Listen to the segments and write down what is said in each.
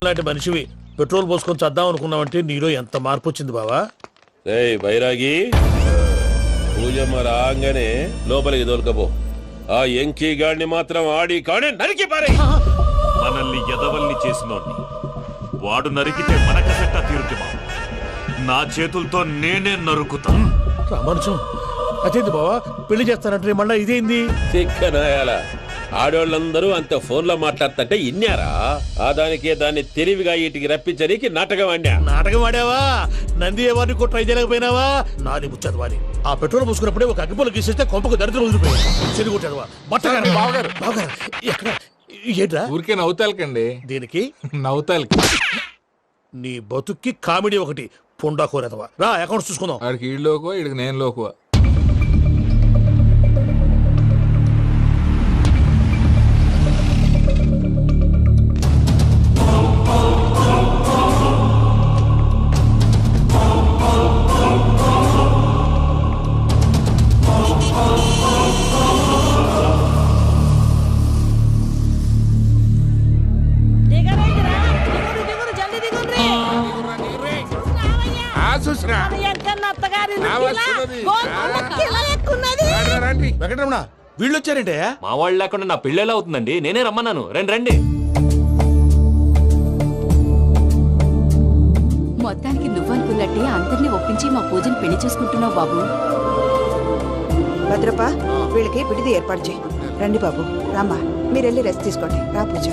లాంటి మనిషివి పెట్రోల్ పోసుకొని చద్దాం అనుకున్నావంటే నీలో ఎంత మార్పు వచ్చింది బావా. ఏయ్ బైరాగి, పూజమ్మ రాగానే లోపలికి దొరకపో. ఆ ఎంకీ గాడిని మాత్రం ఆడి కాడే నరికి పారే. మనల్ని ఎదవల్ని చేసినోడ్ని వాడు నరికితే మనకసెట్టా తీరుతుమా? నా చేతులతో నేనే నరుకుతా. రామానుజం అదేంది బావా, పెళ్లి చేస్తానంటే మళ్ళా ఇదేంది? తిక్కనాయాల ఆడోళ్ళందరూ అంత ఫోన్లో మాట్లాడుతుంటే ఇన్నారా? ఆ దానికే దాన్ని తెలివిగా వీటికి రప్పించడానికి నాటకం ఆడా. నాటకం ఆడావా? నంది ఎవరిని కూడా ట్రై చేయలేకపోయినావా? నాది ముచ్చదు వారి. ఆ పెట్రోల్ పోసుకున్నప్పుడే ఒక అగ్గిపొల గీసేస్తే కొంపకు దరిద్రం వదిలిపోయాడు. చెరుగు కొట్టాడువా బట్టగారు. బావగారు బావగారు ఎక్కడ ఏంట్రా? ఊరికే నవ్వుతాలకండి. దీనికి నవ్వుతాలకి నీ బతుక్కి కామెడీ ఒకటి పుండా కోరేదవా. రా అకౌంట్స్ చూసుకుందాం. ఆడికి ఈడు లోకువా, ఈడికి నేను లోకువా. వెంకటరమణ వీళ్ళు వచ్చారంటే మా వాళ్ళు లేకుండా నా పెళ్ళేలా అవుతుందండి? నేనే రమ్మన్నాను. రండి రండి. మొత్తానికి నువ్వనుకున్నట్టే అందరినీ ఒప్పించి మా పూజను పెళ్లి చేసుకుంటున్నావు బాబు. భద్రప వీళ్ళకి విడిది ఏర్పాటు చేయి. రండి బాబు, రామ్మా మీరు వెళ్ళి రెస్ట్ తీసుకోండి. రా పూజ.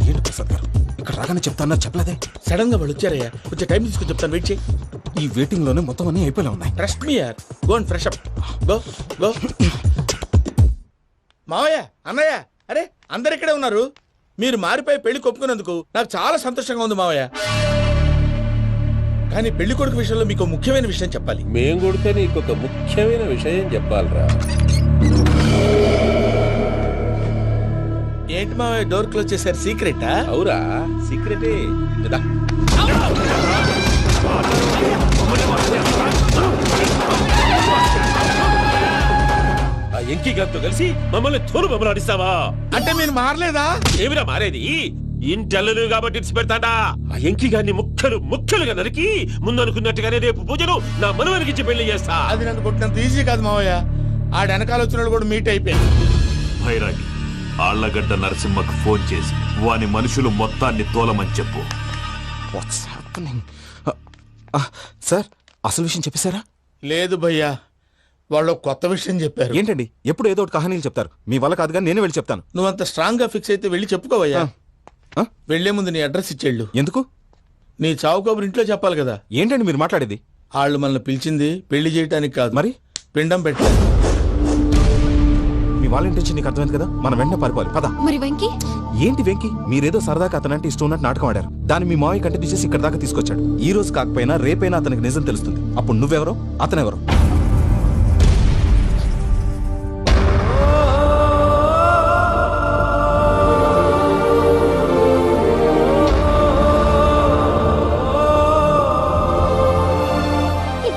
ఏంటి ప్రసాద్ గారు ఇక్కడ రాగానే చెప్తాను చెప్పలేదే? సడన్ గా వాళ్ళు వచ్చారయ్యా, కొంచెం టైం తీసుకుని చెప్తాను, వెయిట్ చేయి. ఈ వెయిటింగ్ లోనే మొత్తం అన్ని అయిపోయి ఉన్నాయి. ట్రస్ట్ మీ యార్, go and fresh up. Go go. మావయ్య, అన్నయ్య, అరే అందరు ఇక్కడే ఉన్నారు. మీరు మారిపోయి పెళ్లి కొప్పుకున్నందుకు నాకు చాలా సంతోషంగా ఉంది మావయ్య. కానీ పెళ్లి కొడుకు విషయంలో మీకు ముఖ్యమైన విషయం చెప్పాలి. మేం కొడితే నీకు ఒక ముఖ్యమైన విషయం చెప్పాలరా. ఏంటి మావయ్య డోర్ క్లోజ్ చేశారు? సీక్రెటా? అవురా, సీక్రెటే. ఆ ఎంకీ గారితో కలిసి మమ్మల్ని తోలు బొమ్మలాడిస్తావా? అంటే మీరు మారలేదా? ఏమిరా మారేది? ఇంటల్లు కాబట్టి ఇడిచి పెడతాడా? ఆ ఎంకీ గారిని ముక్కలుగా నరికి ముందు అనుకున్నట్టుగానే రేపు పూజను నా మనవనికిచ్చి పెళ్లి చేస్తా. అది నన్ను కొట్టినంత ఈజీ కాదు మావయ్య. ఆ వెనకాల వచ్చిన వాళ్ళు కూడా మీట్ అయిపోయింది. భైరాగి, ఆళ్లగడ్డ నరసింహకు ఫోన్ చేసి వాని మనుషులు మొత్తాన్ని తోలమని చెప్పు. What's happening? సార్ అసలు విషయం చెప్పేశారా? లేదు భయ్యా, వాళ్ళు కొత్త విషయం చెప్పారు. ఏంటండి ఎప్పుడు ఏదో ఒకటి కహానీలు చెప్తారు? మీ వల్ల కాదు కానీ నేనే వెళ్ళి చెప్తాను. నువ్వంత స్ట్రాంగ్ గా ఫిక్స్ అయితే వెళ్ళి చెప్పుకోవయ్యా. వెళ్లే ముందు నీ అడ్రస్ ఇచ్చేళ్ళు. ఎందుకు? నీ చావు కబురు ఇంట్లో చెప్పాలి కదా. ఏంటండి మీరు మాట్లాడేది? వాళ్ళు మనల్ని పిలిచింది పెళ్లి చేయటానికి కాదు, మరి పిండం పెట్టాలి. మీ వాళ్ళ ఇంటి నీకు అర్థమైంది కదా, మనం వెంటనే పారిపోవాలి. పద. మరి వెంకీ? ఏంటి వెంకీ? మీరేదో సరదాగా అతనంటే ఇష్టం ఉన్నట్టు నాటకం ఆడారు. దాన్ని మీ మావయ్య కంటే తీసేసి ఇక్కడ దాకా తీసుకొచ్చాడు. ఈ రోజు కాకపోయినా రేపైనా అతనికి నిజం తెలుస్తుంది. అప్పుడు నువ్వెవరో అతనెవరో.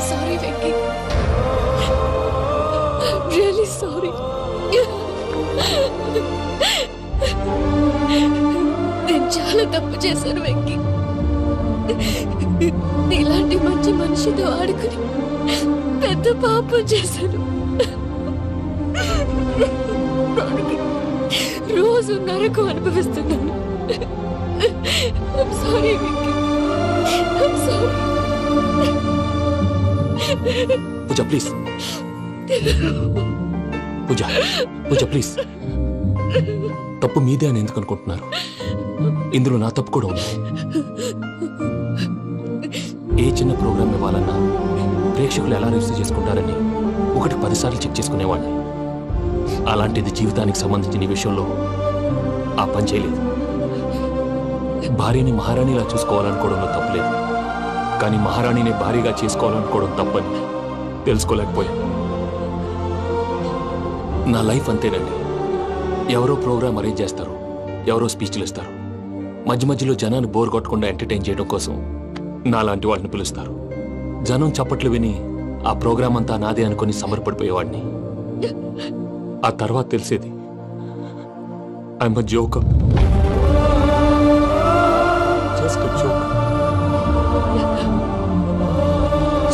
Sorry Venky, really sorry. నేను చాలా తప్పు చేశాను వెంకీ. ఇలాంటి మంచి మనిషితో ఆడుకుని పెద్ద పాపం చేశాను. రోజు నరకం అనుభవిస్తున్నాను. Sorry Venky, sorry. Pooja please. Pooja Pooja please. తప్పు మీదే అని ఎందుకు అనుకుంటున్నారు? ఇందులో నా తప్పు కూడా ఉంది. ఏ చిన్న ప్రోగ్రామ్ ఇవ్వాలన్నా ప్రేక్షకులు ఎలా రిసీవ్ చేసుకుంటారని 1-10 సార్లు చెక్ చేసుకునేవాడిని. అలాంటిది జీవితానికి సంబంధించిన ఈ విషయంలో ఆ పని చేయలేదు. భార్యని మహారాణిలా చూసుకోవాలనుకోవడంలో తప్పులేదు, కానీ మహారాణిని భారీగా చేసుకోవాలనుకోవడం తప్పని తెలుసుకోలేకపోయాను. నా లైఫ్ అంతేనండి. ఎవరో ప్రోగ్రామ్ అరేంజ్ చేస్తారు, ఎవరో స్పీచ్లు ఇస్తారు, మధ్య మధ్యలో జనాన్ని బోర్ కొట్టకుండా ఎంటర్టైన్ చేయడం కోసం నాలాంటి వాళ్ళని పిలుస్తారు. జనం చప్పట్లు విని ఆ ప్రోగ్రామ్ అంతా నాదే అనుకుని సమర్పడిపోయేవాడిని. ఆ తర్వాత తెలిసేది I'm a joker. Just a joke.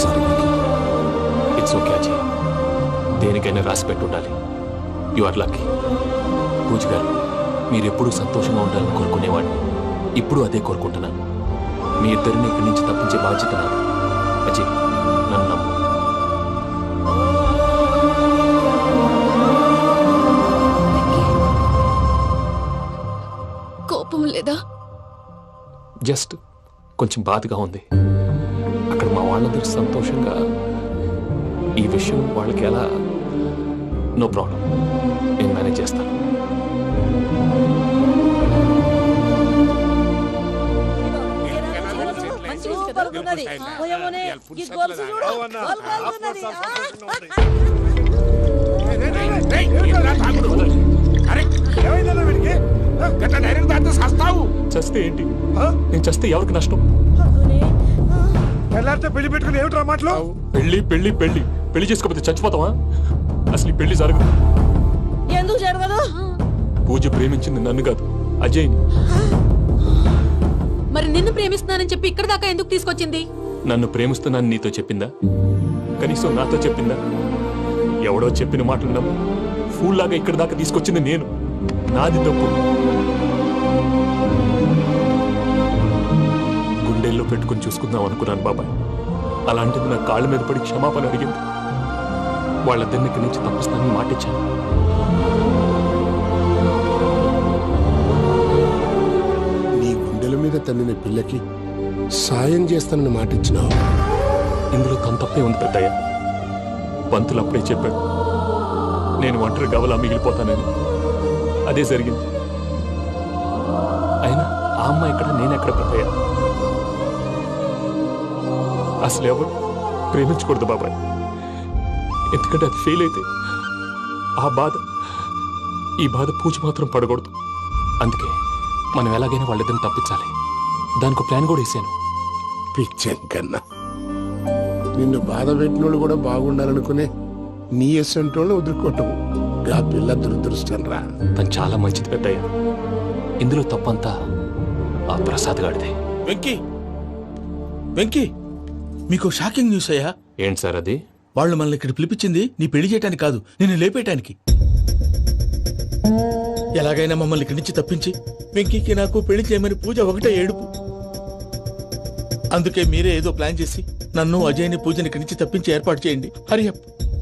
Sorry it's okay Ajay. దేనికైనా రాసి పెట్టి ఉండాలి. You are lucky. పూజ గారు, మీరు ఎప్పుడూ సంతోషంగా ఉండాలని కోరుకునేవాడిని. ఇప్పుడు అదే కోరుకుంటున్నాను. మీ ఇద్దరిని ఇక్కడి నుంచి తప్పించే బాధ్యత నాది. అజయ్, నన్ను నమ్ము. కోపం లేదా? జస్ట్ కొంచెం బాధగా ఉంది. అక్కడ మా వాళ్ళందరూ సంతోషంగా ఈ విషయం వాళ్ళకి ఎలా. నో ప్రాబ్లం, నేను మేనేజ్ చేస్తాను. చస్తే ఏంటి? నేను చస్తే ఎవరికి నష్టం? పెళ్లి పెట్టుకుని ఏమిట్రా మాటలు? పెళ్లి పెళ్లి పెళ్లి పెళ్లి చేసుకోకపోతే చచ్చిపోతావా? అసలు ఈ పెళ్లి జరగదు. ఎందుకు జరగదు? పూజ ప్రేమించింది నన్ను కాదు, అజయ్ని. మరి నిన్ను ప్రేమిస్తున్నానని చెప్పి ఇక్కడ దాకా ఎందుకు తీసుకొచ్చింది? నన్ను ప్రేమిస్తున్నాను నీతో చెప్పిందా? కనీసం నాతో చెప్పిందా? ఎవడో చెప్పిన మాటలు నమ్ము ఫూల్ లాగా ఇక్కడ దాకా తీసుకొచ్చింది నేను. నాది తప్పు. గుండెల్లో పెట్టుకుని చూసుకుందాం అనుకున్నాను బాబాయ్. అలాంటిది నా కాళ్ళ మీద పడి క్షమాపణ అడిగింది. వాళ్ళిద్దరిని ఇక్కడి నుంచి తప్పిస్తానని మాటిచ్చాను. నీ గుండెల మీద తన్నిన పిల్లకి సాయం చేస్తానని మాటిచ్చినావు. ఇందులో తన తప్పే ఉంది పెద్దయ్య. పంతులు అప్పుడే చెప్పాడు నేను ఒంటరి గవలా మిగిలిపోతానని. అదే జరిగింది. అయినా ఆ అమ్మాయి ఎక్కడ, నేనెక్కడ పెద్దయ్య? అసలు ఎవరు ప్రేమించకూడదు బాబాయ్. ఎందుకంటే అది ఫెయిల్ అయితే ఆ బాధ, ఈ బాధ పూజ మాత్రం పడకూడదు. అందుకే మనం ఎలాగైనా వాళ్ళిద్దరిని తప్పించాలి. దానికి ప్లాన్ కూడా వేసాను. పిచ్చం కన్నా నిన్ను బాధ పెట్టినోళ్ళు కూడా బాగుండాలనుకునే నీ ఎస్సంటోళ్ళు వదులుకోవటం ఆ పిల్ల దురదృష్టం రా. తను చాలా మంచిది పెద్దయ్య. ఇందులో తప్పంతా ఆ ప్రసాద్ గాడిదే. వెంకీ, వెంకీ, మీకు షాకింగ్ న్యూస్ అయ్యా. ఏంటి సార్ అది? వాళ్ళు మనల్ని ఇక్కడ పిలిపించింది నీ పెళ్లి చేయడానికి కాదు, నిన్ను లేపేయటానికి. ఎలాగైనా మమ్మల్ని ఇక్కడి నుంచి తప్పించి వెంకీకి నాకు పెళ్లి చేయమని పూజ ఒకటే ఏడుపు. అందుకే మీరే ఏదో ప్లాన్ చేసి నన్ను అజయ్ని పూజని ఇక్కడి నుంచి తప్పించి ఏర్పాటు చేయండి. హరియప్,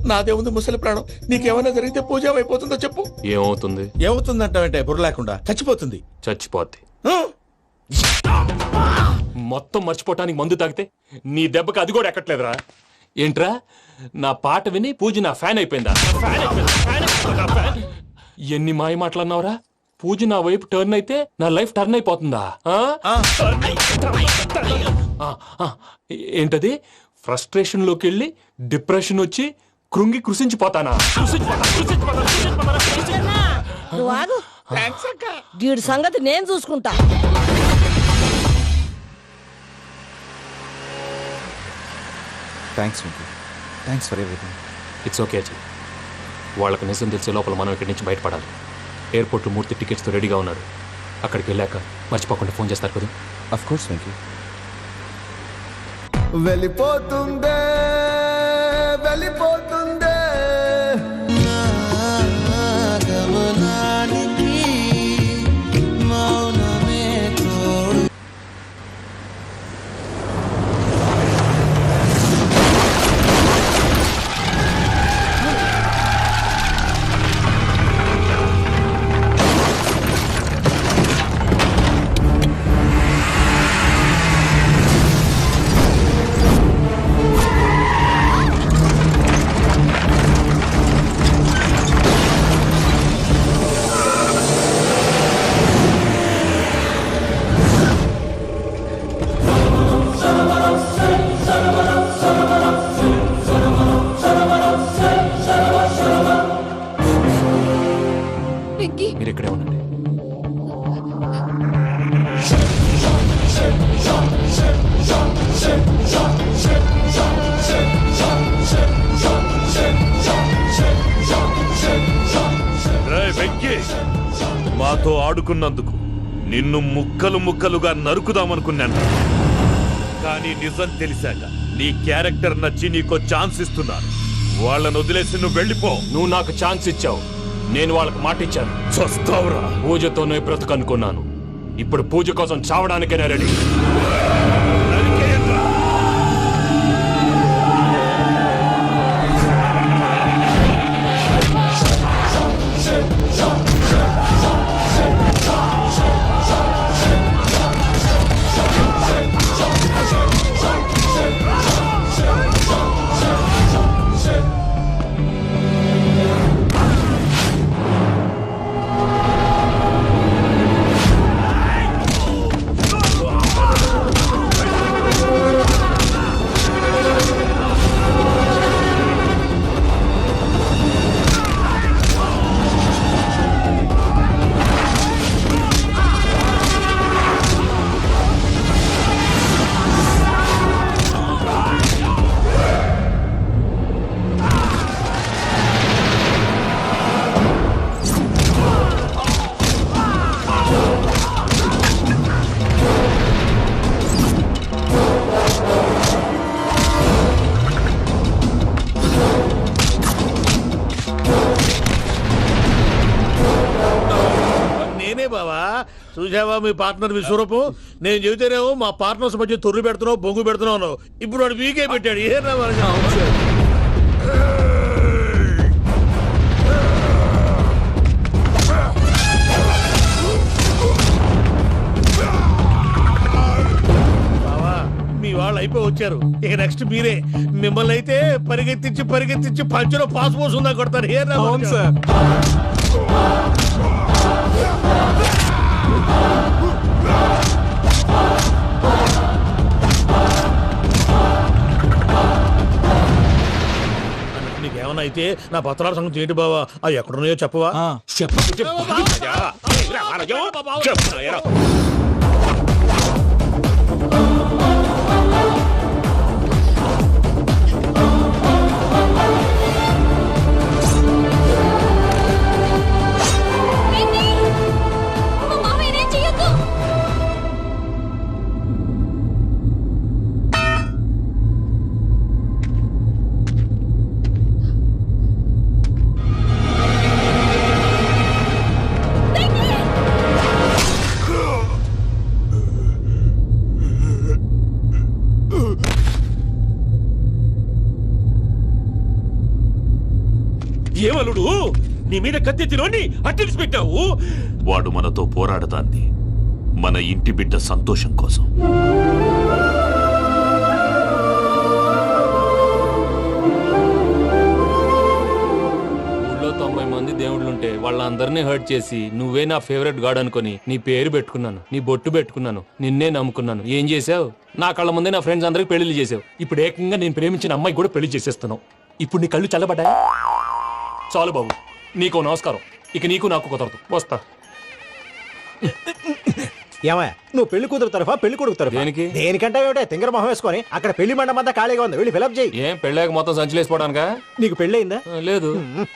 నాదే ఉంది ముసలి ప్రాణం. నీకేమైనా జరిగితే పూజ అయిపోతుందో చెప్పు. ఏమవుతుంది? ఏమవుతుందంటావంటే బుర్ర లేకుండా చచ్చిపోతుంది. చచ్చిపోద్ది. ఆ? మొత్తం మర్చిపోవటానికి మందు తాగితే నీ దెబ్బకి అది కూడా ఎక్కట్లేదురా. ఏంట్రా, నా పాట విని పూజ నా ఫ్యాన్ అయిపోయిందా? ఎన్ని మాయ మాటలన్నావురా? పూజ నా వైపు టర్న్ అయితే నా లైఫ్ టర్న్ అయిపోతుందా? ఏంటది? ఫ్రస్ట్రేషన్ లోకి వెళ్ళి డిప్రెషన్ వచ్చి కృంగి కృషించిపోతానా? నువ్వు ఆగు. వీడి సంగతి నేను చూసుకుంటా. Thanks Venky. Thanks for everything. It's okay Ajay. వాళ్ళకి నిజం తెలిసే లోపల మనం ఇక్కడి నుంచి బయటపడాలి. ఎయిర్పోర్ట్లో మూర్తి టికెట్స్తో రెడీగా ఉన్నాడు. అక్కడికి వెళ్ళాక మర్చిపోకుండా ఫోన్ చేస్తారు కదా. Of course Venky. వెళ్ళిపోతుందే వెళ్ళిపోతుందే గమనానికి మౌనమే తోడు. వెంకీ, మీరు ఇక్కడే ఉండండి. రేయ్ వెంకీ, మాతో ఆడుకున్నందుకు నిన్ను ముక్కలు ముక్కలుగా నరుకుదామనుకున్నాను. కానీ నిజం తెలిసాక నీ క్యారెక్టర్ నచ్చి నీకో ఛాన్స్ ఇస్తున్నాను. వాళ్ళను వదిలేసి నువ్వు వెళ్ళిపో. నువ్వు నాకు ఛాన్స్ ఇచ్చావు, నేను వాళ్ళకి మాట ఇచ్చాను. చస్తావురా. పూజతోనే బ్రతుకనుకున్నాను, ఇప్పుడు పూజ కోసం చావడానికైనా రెడీ. బావా, చూసావా మీ పార్ట్నర్ విశ్వరూపం? నేను చెబితేనేమో మా పార్ట్నర్స్ మధ్య తొర్రు పెడుతున్నావు, బొంగు పెడుతున్నావు. ఇప్పుడు వాడు మీకే పెట్టాడు. ఏ బావా, మీ వాళ్ళు అయిపోయి వచ్చారు. ఇక నెక్స్ట్ మీరే. మిమ్మల్ని అయితే పరిగెత్తించి పరిగెత్తించి పంచలో పాస్ పోసుందా కొడతారు. ఏ సార్ నీకేమన్నా అయితే నా పత్రాల సంగతి ఏంటి బావా? అవి ఎక్కడున్నాయో చెప్పవా? ఏమలుడు, నీ మీద కత్తెత్తిలోని అట్టెలిసి పెట్టావు. వాడు మనతో పోరాడతాంది మన ఇంటి బిడ్డ సంతోషం కోసం. ఊళ్ళో 90 మంది దేవుళ్ళుంటే వాళ్ళందరినీ హర్ట్ చేసి నువ్వే నా ఫేవరెట్ గాడ్ అనుకుని నీ పేరు పెట్టుకున్నాను, నీ బొట్టు పెట్టుకున్నాను, నిన్నే నమ్ముకున్నాను. ఏం చేసావు? నా కళ్ళ ముందే నా ఫ్రెండ్స్ అందరికి పెళ్లి చేసావు. ఇప్పుడు ఏకంగా నేను ప్రేమించిన అమ్మాయి కూడా పెళ్లి చేసేస్తున్నావు. ఇప్పుడు నీ కళ్ళు చల్లబడ్డాయి. చాలు బాబు, నీకు నమస్కారం. ఇక నీకు నాకు కుదరదు. వస్తా. ఏమయ్య, నువ్వు పెళ్లి కూతురు తరఫా పెళ్లి కొడుకు తరఫా? దేనికి? దేనికంటే ఏమిటే తింగర మొహం వేసుకొని అక్కడ పెళ్లి మండపం అంతా ఖాళీగా ఉంది, వెళ్ళి ఫిలప్ చేయి. ఏం పెళ్ళాక మొత్తం సంచలేసిపోవడానికా? నీకు పెళ్ళయిందా? లేదు.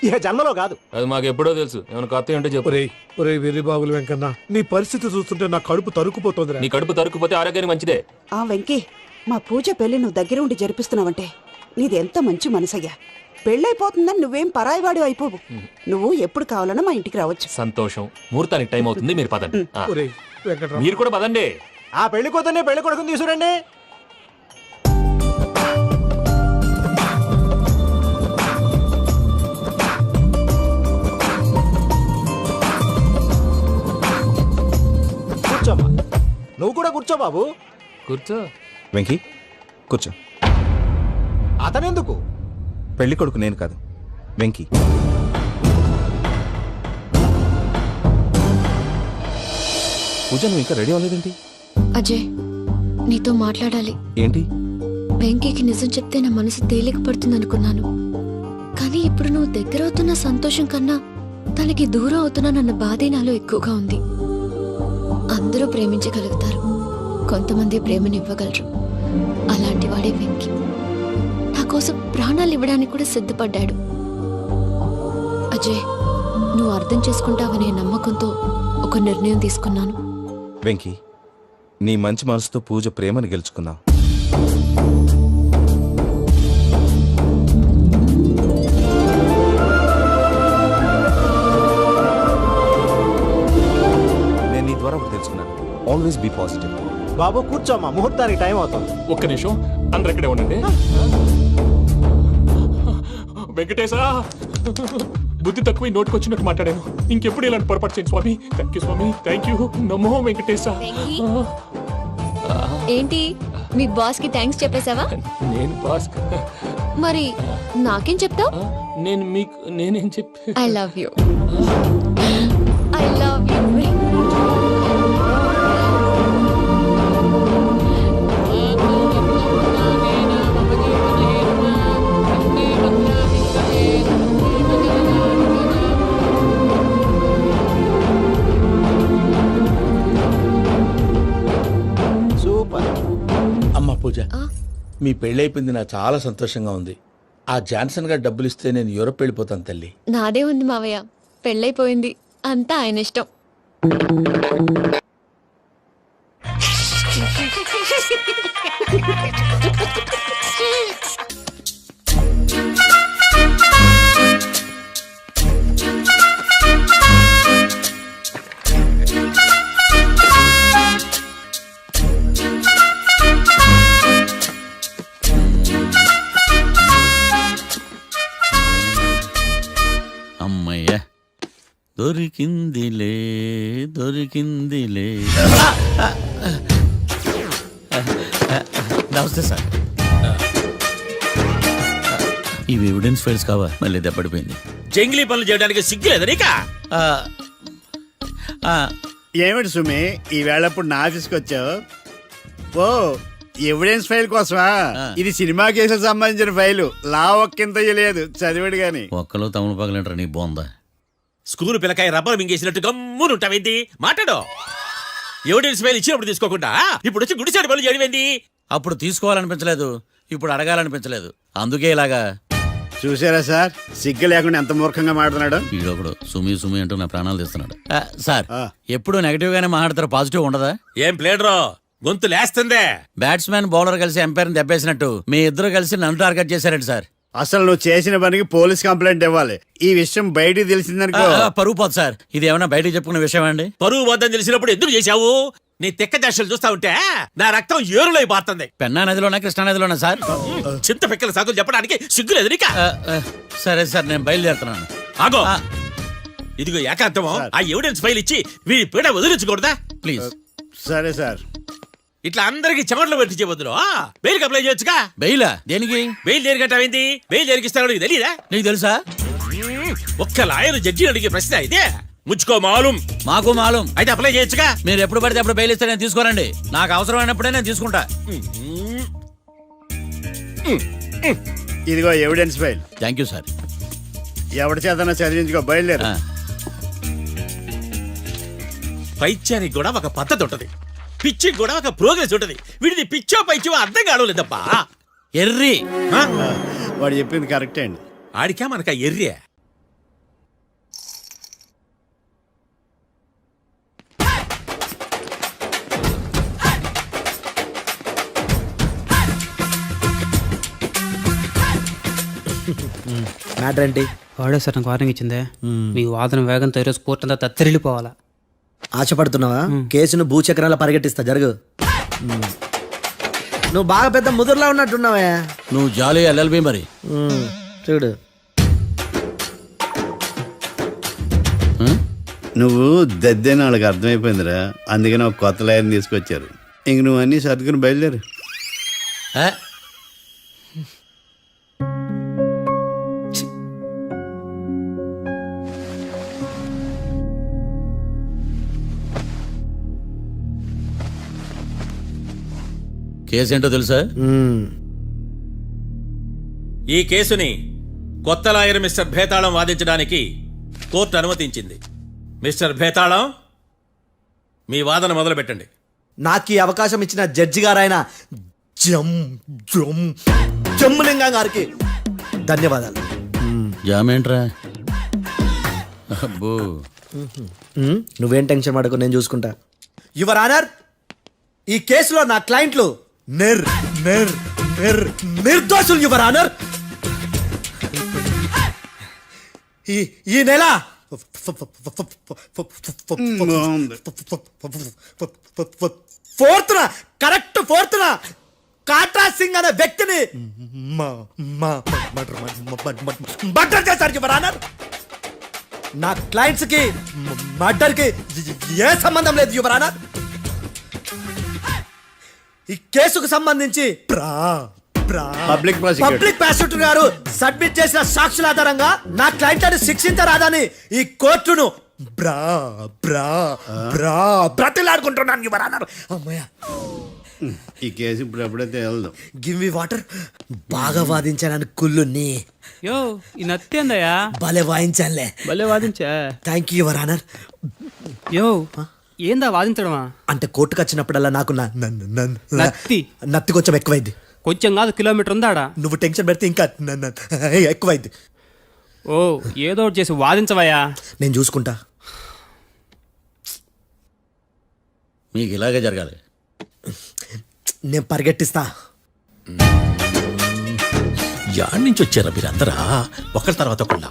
ఇక జన్మలో కాదు. అది మాకు ఎప్పుడో తెలుసు. ఏమైనా కొత్త ఏంటో చెప్పు. ఒరే వెర్రి బాబులు వెంకన్న, నీ పరిస్థితి చూస్తుంటే నా కడుపు తరుక్కుపోతుంది. నీ కడుపు తరుక్కుపోతే ఆరోగ్యానికి మంచిదే. ఆ వెంకీ, మా పూజ పెళ్లి నువ్వు దగ్గర ఉండి జరిపిస్తున్నావంటే నీది ఎంత మంచి మనసయ్యా. పెళ్ళైపోతుందని నువ్వేం పరాయివాడు అయిపోవు. నువ్వు ఎప్పుడు కావాలన్నా మా ఇంటికి రావచ్చు. సంతోషం. ముహూర్తానికి టైం అవుతుంది, మీరు పదండి. వెంకట్రావు, మీరు కూడా పదండి. ఆ పెళ్లి కూతుర్ని పెళ్లి కొడుకుని తీసుకురండి. కూర్చోమ్మా. నువ్వు కూడా కూర్చో బాబు. కూర్చో. వెంకీ కూర్చో. అతనెందుకు? పెళ్లి కొడుకు నేను కాదు, వెంకీ. పూజ, నువ్వు ఇంకా రెడీ అవ్వలేదేంటి? అజయ్, నీతో మాట్లాడాలి. ఏంటి? వెంకీకి నిజం చెప్తే నా మనసు తేలిక పడుతుంది అనుకున్నాను. కానీ ఇప్పుడు నువ్వు దగ్గర అవుతున్న సంతోషం కన్నా తనకి దూరం అవుతున్నానన్న బాధే నాలో ఎక్కువగా ఉంది. అందరూ ప్రేమించగలుగుతారు, కొంతమంది ప్రేమనివ్వగలరు. అలాంటి వాడే వెంకీ. నా కోసం ప్రాణాలు ఇవ్వడానికి కూడా సిద్ధపడ్డాడు. అజయ్, నువ్వు అర్థం చేసుకుంటావనే నమ్మకంతో ఒక నిర్ణయం తీసుకున్నాను. వెంకీ, నీ మంచి మనసుతో పూజ ప్రేమను గెలుచుకున్నావు. నేను నీ ద్వారా ఒకటి తెలుసుకున్నాను. Always be positive. బాబు కూర్చోమ్మా, ముహూర్తానికి టైం అవుతుంది. ఒక్క నిమిషం, అందరు ఇక్కడే ఉండండి. వెంకటేశా, బుద్ధి తక్కువ నోటికొచ్చినట్టు మాట్లాడాను. ఇంకెప్పుడు ఇలాంటి పొరపాటు చేయండి స్వామి. థ్యాంక్ యూ స్వామి, థ్యాంక్ యూ. నమో వెంకటేశా. ఏంటి మీ బాస్ కి థ్యాంక్స్ చెప్పేశావా? నేను బాస్ మరి నాకేం చెప్తావు? నేను మీకు నేనేం చెప్పి I love you. I love you. Super. అమ్మ పూజ, మీ పెళ్ళైపోయింది నాకు చాలా సంతోషంగా ఉంది. ఆ జాన్సన్ గారు డబ్బులు ఇస్తే నేను యూరోప్ వెళ్ళిపోతాను తల్లి. నాదే ఉంది మావయ్య, పెళ్ళైపోయింది, అంతా ఆయన ఇష్టం. అమ్మయ్య, దొరికిందిలే దొరికిందిలే. నమస్తే సార్. ఇవి ఎవిడెన్స్ ఫైల్స్ కావా? మళ్ళీ దెబ్బడిపోయింది. జంగిలీ పనులు చేయడానికి సిగ్గులేదు నీకా? ఏమిటి సుమి, ఈ వేళప్పుడు నా ఆఫీస్కి వచ్చావు? ఓ, ఎవిడెన్స్ ఫైల్ కోసమా? ఇది సినిమా కేసులకు సంబంధించిన ఫైలు. లా ఒక్కింత లేదు, చదివాడు గాని. ఒక్కలో తమను పగలంటారా నీ బోందా? School పిల్లకాయ rubber మింగేసినట్టు గమ్మునుంటావేంది? మాట్లాడు. ఎవిడెన్స్ ఫైల్ ఇచ్చినప్పుడు తీసుకోకుండా ఇప్పుడు వచ్చి గుడిసాడు పనులు చేయడమేంది? అప్పుడు తీసుకోవాలనిపించలేదు, ఇప్పుడు అడగాలనిపించలేదు, అందుకే ఇలాగా. చూసారా సార్, సిగ్గు లేకుండా ఎంత మూర్ఖంగా మాట్లాడుతున్నాడు. ఈడొకడు సుమి సుమి అంటూ నా ప్రాణాలు తీస్తున్నాడు. సార్, ఎప్పుడు నెగటివ్ గానే మాట్లాడతారు, పాజిటివ్ ఉండదా? ఏం ప్లేడరో గొంతు లేస్తుందే. బ్యాట్స్మెన్ బౌలర్ కలిసి ఎంపైర్ని దెబ్బేసినట్టు మీ ఇద్దరు కలిసి నన్ను టార్గెట్ చేశారండి సార్. అసలు నువ్వు చేసిన పనికి పోలీస్ కంప్లైంట్ ఇవ్వాలి. ఈ విషయం బయటికి తెలిసిందనుకో పరువు పోదు సార్. ఇది ఏమైనా బయటికి చెప్పుకునే విషయం అండి? పరువు వద్దని తెలిసినప్పుడు ఎందుకు చేశావు? నీ తెక్క దశలు చూస్తా ఉంటే నా రక్తం ఏరులై పారుతుంది. పెన్నా నదిలోనా కృష్ణా నదిలోనా సార్? చింత పిక్కల సాగులు చెప్పడానికి సిగ్గులేదు నీకా? సరే సార్, నేను బయలుదేరుతున్నాను. ఆగో, ఇదిగో ఏకాంతమో ఆ ఎవిడెన్స్ ఫైల్ ఇచ్చి వీడి పీడ వదిలించకూడదా ప్లీజ్? సరే సార్. ఇట్లా అందరికి చెమటలు పెట్టి చేయవద్దు. బెయిల్కి అప్లై చేయొచ్చుగా. బెయిలా? దేనికి? బెయిల్ దేనికంటావేంది? బెయిల్ దేనికిస్తారో నీకు తెలియదా? నీకు తెలుసా? ఒక్క లాయర్ జడ్జి అడిగే ప్రశ్న ఇదే. ముచ్చుకో మాలూం. మాకు మాలూం. అయితే అప్లై చేయొచ్చుగా. మీరు ఎప్పుడు పడితే అప్పుడు బెయిల్ ఇస్తే నేను తీసుకోరండి. నాకు అవసరమైనప్పుడే నేను తీసుకుంటా. ఇదిగో evidence file. Thank you sir. ఎవరి చేతనా చదివించుకో, బయలుదేరు. పైత్యానికి కూడా ఒక పద్ధతి ఉంటది, పిచ్చికి కూడా ఒక ప్రోగ్రెస్ ఉంటది. వీడిది పిచ్చో పైచో అర్థం కావలేదప్పా. ఎర్రి. వాడు చెప్పింది కరెక్టే అండి. ఆడికా మనక ఎర్రే. మ్యాటర్ ఏంటి? వాడే సార్ నాకు వార్నింగ్ ఇచ్చిందే. మీ వాదన వేగంతో ఈరోజు కోర్టు అంతా తత్తరిల్లిపోవాలా. ఆశపడుతున్నావా? కేసును భూచక్రాల పరిగెట్టిస్తా, జరుగు. నువ్వు బాగా పెద్ద ముదురులా ఉన్నట్టున్నావే. నువ్వు జాలి ఎల్ఎల్బి మరి. చూడు, నువ్వు దద్దేని వాళ్ళకి అర్థమైపోయిందిరా, అందుకని ఒక కొత్త లాయర్ని తీసుకొచ్చారు. ఇంక నువ్వు అన్నీ సర్దుకుని బయలుదేరు. కేసేంటో తెలుసా? ఈ కేసుని కొత్త లాయర్ మిస్టర్ భేతాళం వాదించడానికి కోర్టు అనుమతించింది. మిస్టర్ భేతాళం, మీ వాదన మొదలు పెట్టండి. నాకు ఈ అవకాశం ఇచ్చిన జడ్జి గారైన జమ్ములింగం గారికి ధన్యవాదాలు. జామేంట్రా? అబ్బో నువ్వేం టెన్షన్ పడకు, నేను చూసుకుంటా. యువర్ ఆనర్, ఈ కేసులో నా క్లయింట్లు నిర్దోషులు యువర్ ఆనర్. ఈ నెల ఫోర్త్న కాట్రా సింగ్ అనే వ్యక్తిని మర్డర్ చేశారు యువర్ ఆనర్. నా క్లయింట్స్ కి మర్డర్ కి ఏ సంబంధం లేదు యువర్ ఆనర్. ఈ కేసుకు సంబంధించి పబ్లిక్ ప్రాసిక్యూటర్ గారు సబ్మిట్ చేసిన సాక్షుల ఆధారంగా నా క్లయింట్ అని శిక్షించరాదని ఈ కోర్టును బ్రతిలాడుకుంటున్నాను యువర్ ఆనర్. అమ్మయ్య, ఈ కేసు ఇప్పుడు ఎప్పుడైతే వెళ్దాం. Give me water. బాగా వాదించాను కుళ్ళుని. యో ఈ నత్తేందయ్యా? భలే వాయించానులే. భలే వాదించా. Thank you your honour. యో ఏందా వాదించడమా? అంటే కోర్టుకు వచ్చినప్పుడల్లా నాకు నత్తి కొంచెం ఎక్కువైంది. కొంచెం కాదు, కిలోమీటర్ ఉందాడా. నువ్వు టెన్షన్ పెడితే ఇంకా ఎక్కువైంది. ఓ ఏదో ఒకటి చేసి వాదించవయ్యా. నేను చూసుకుంటా. మీకు ఇలాగే జరగాలి. నేను పరిగెట్టిస్తా. యాడ్ నుంచి వచ్చారా మీరందరా ఒకరి తర్వాత ఒకళ్ళ?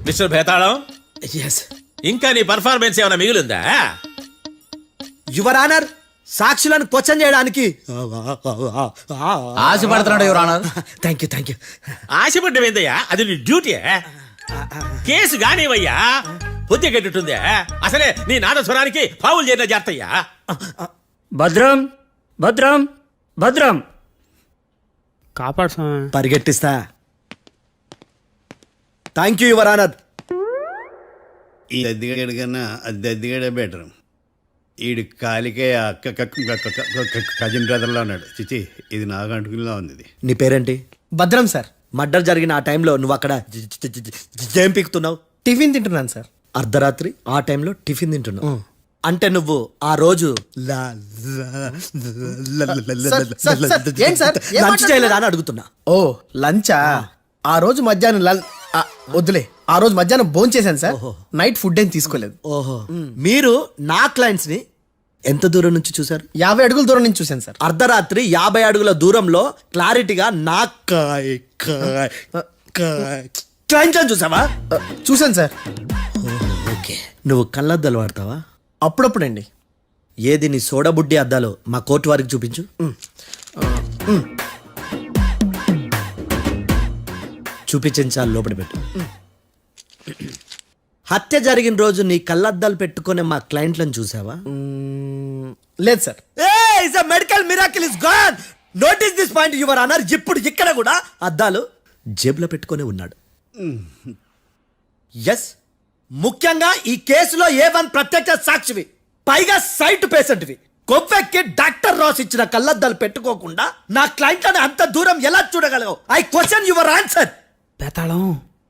మిస్టర్ భేతాళం, ఇంకా నీ పర్ఫార్మెన్స్ ఏమైనా మిగిలిందా? యువర్ ఆనర్, సాక్షులను క్వశ్చన్ చేయడానికి ఆశపడుతున్నాడు యువర్ ఆనర్. Thank you. ఆశపడ్డం ఏందయ్యా? అది నీ డ్యూటీ. కేసు గానివయ్యా, బుద్ధి గట్టుందే. అసలే నీ నాదస్వరానికి పావులు చేరిన జాతయ్యా. భద్రం భద్రం భద్రం కాపాడు స్వామి. పరిగెట్టిస్తా. Thank you your honour. ఈ దద్దిగడి కన్నా అది దద్దిగడే బెటర్. ఈడు కాలికే కజిన్ బ్రదర్లో ఉన్నాడు. చిచి, ఇది నాగంటుకులా ఉంది. ఇది నీ పేరేంటి? భద్రం సార్. మర్డర్ జరిగిన ఆ టైంలో నువ్వు అక్కడ ఏం పీకుతున్నావు? టిఫిన్ తింటున్నాను సార్. అర్ధరాత్రి ఆ టైంలో టిఫిన్ తింటున్నావు అంటే నువ్వు ఆ రోజు లంచ్ చేయలేదా అని అడుగుతున్నా. ఓ లంచా? ఆ రోజు మధ్యాహ్నం వద్దులే, ఆ రోజు మధ్యాహ్నం భోజనం చేశాను సార్. నైట్ ఫుడ్ ఏం తీసుకోలేదు. ఓహో, మీరు నా క్లయింట్స్ ని ఎంత దూరం నుంచి చూసారు? 50 అడుగుల దూరం నుంచి చూశాను సార్. అర్ధరాత్రి 50 అడుగుల దూరంలో క్లారిటీగా నా క్లయింట్ అని చూసావా? చూశాను సార్. ఓకే, నువ్వు కళ్ళద్దాలు వాడతావా? అప్పుడప్పుడండి. ఏది నీ సోడబుడ్డి అద్దాలు మా కోర్టు వారికి చూపించు. చూపించాలి, లోపల పెట్టు. హత్య జరిగిన రోజు నీ కళ్ళద్దాలు పెట్టుకునే మా క్లయింట్లను చూసావా? లేదు sir. Medical miracle is gone. Notice this point your honour. ఇప్పుడు ఇక్కడ కూడా అద్దాలు జేబులో పెట్టుకొని ఉన్నాడు. ఎస్, ముఖ్యంగా ఈ కేసులో A1 ప్రత్యక్ష సాక్షివి, పైగా సైట్ పేషెంట్వి. కొవ్వెక్కి డాక్టర్ రాస్ ఇచ్చిన కళ్ళద్దాలు పెట్టుకోకుండా నా క్లయింట్లను అంత దూరం ఎలా చూడగలవు? I question your answer. బేతాళం,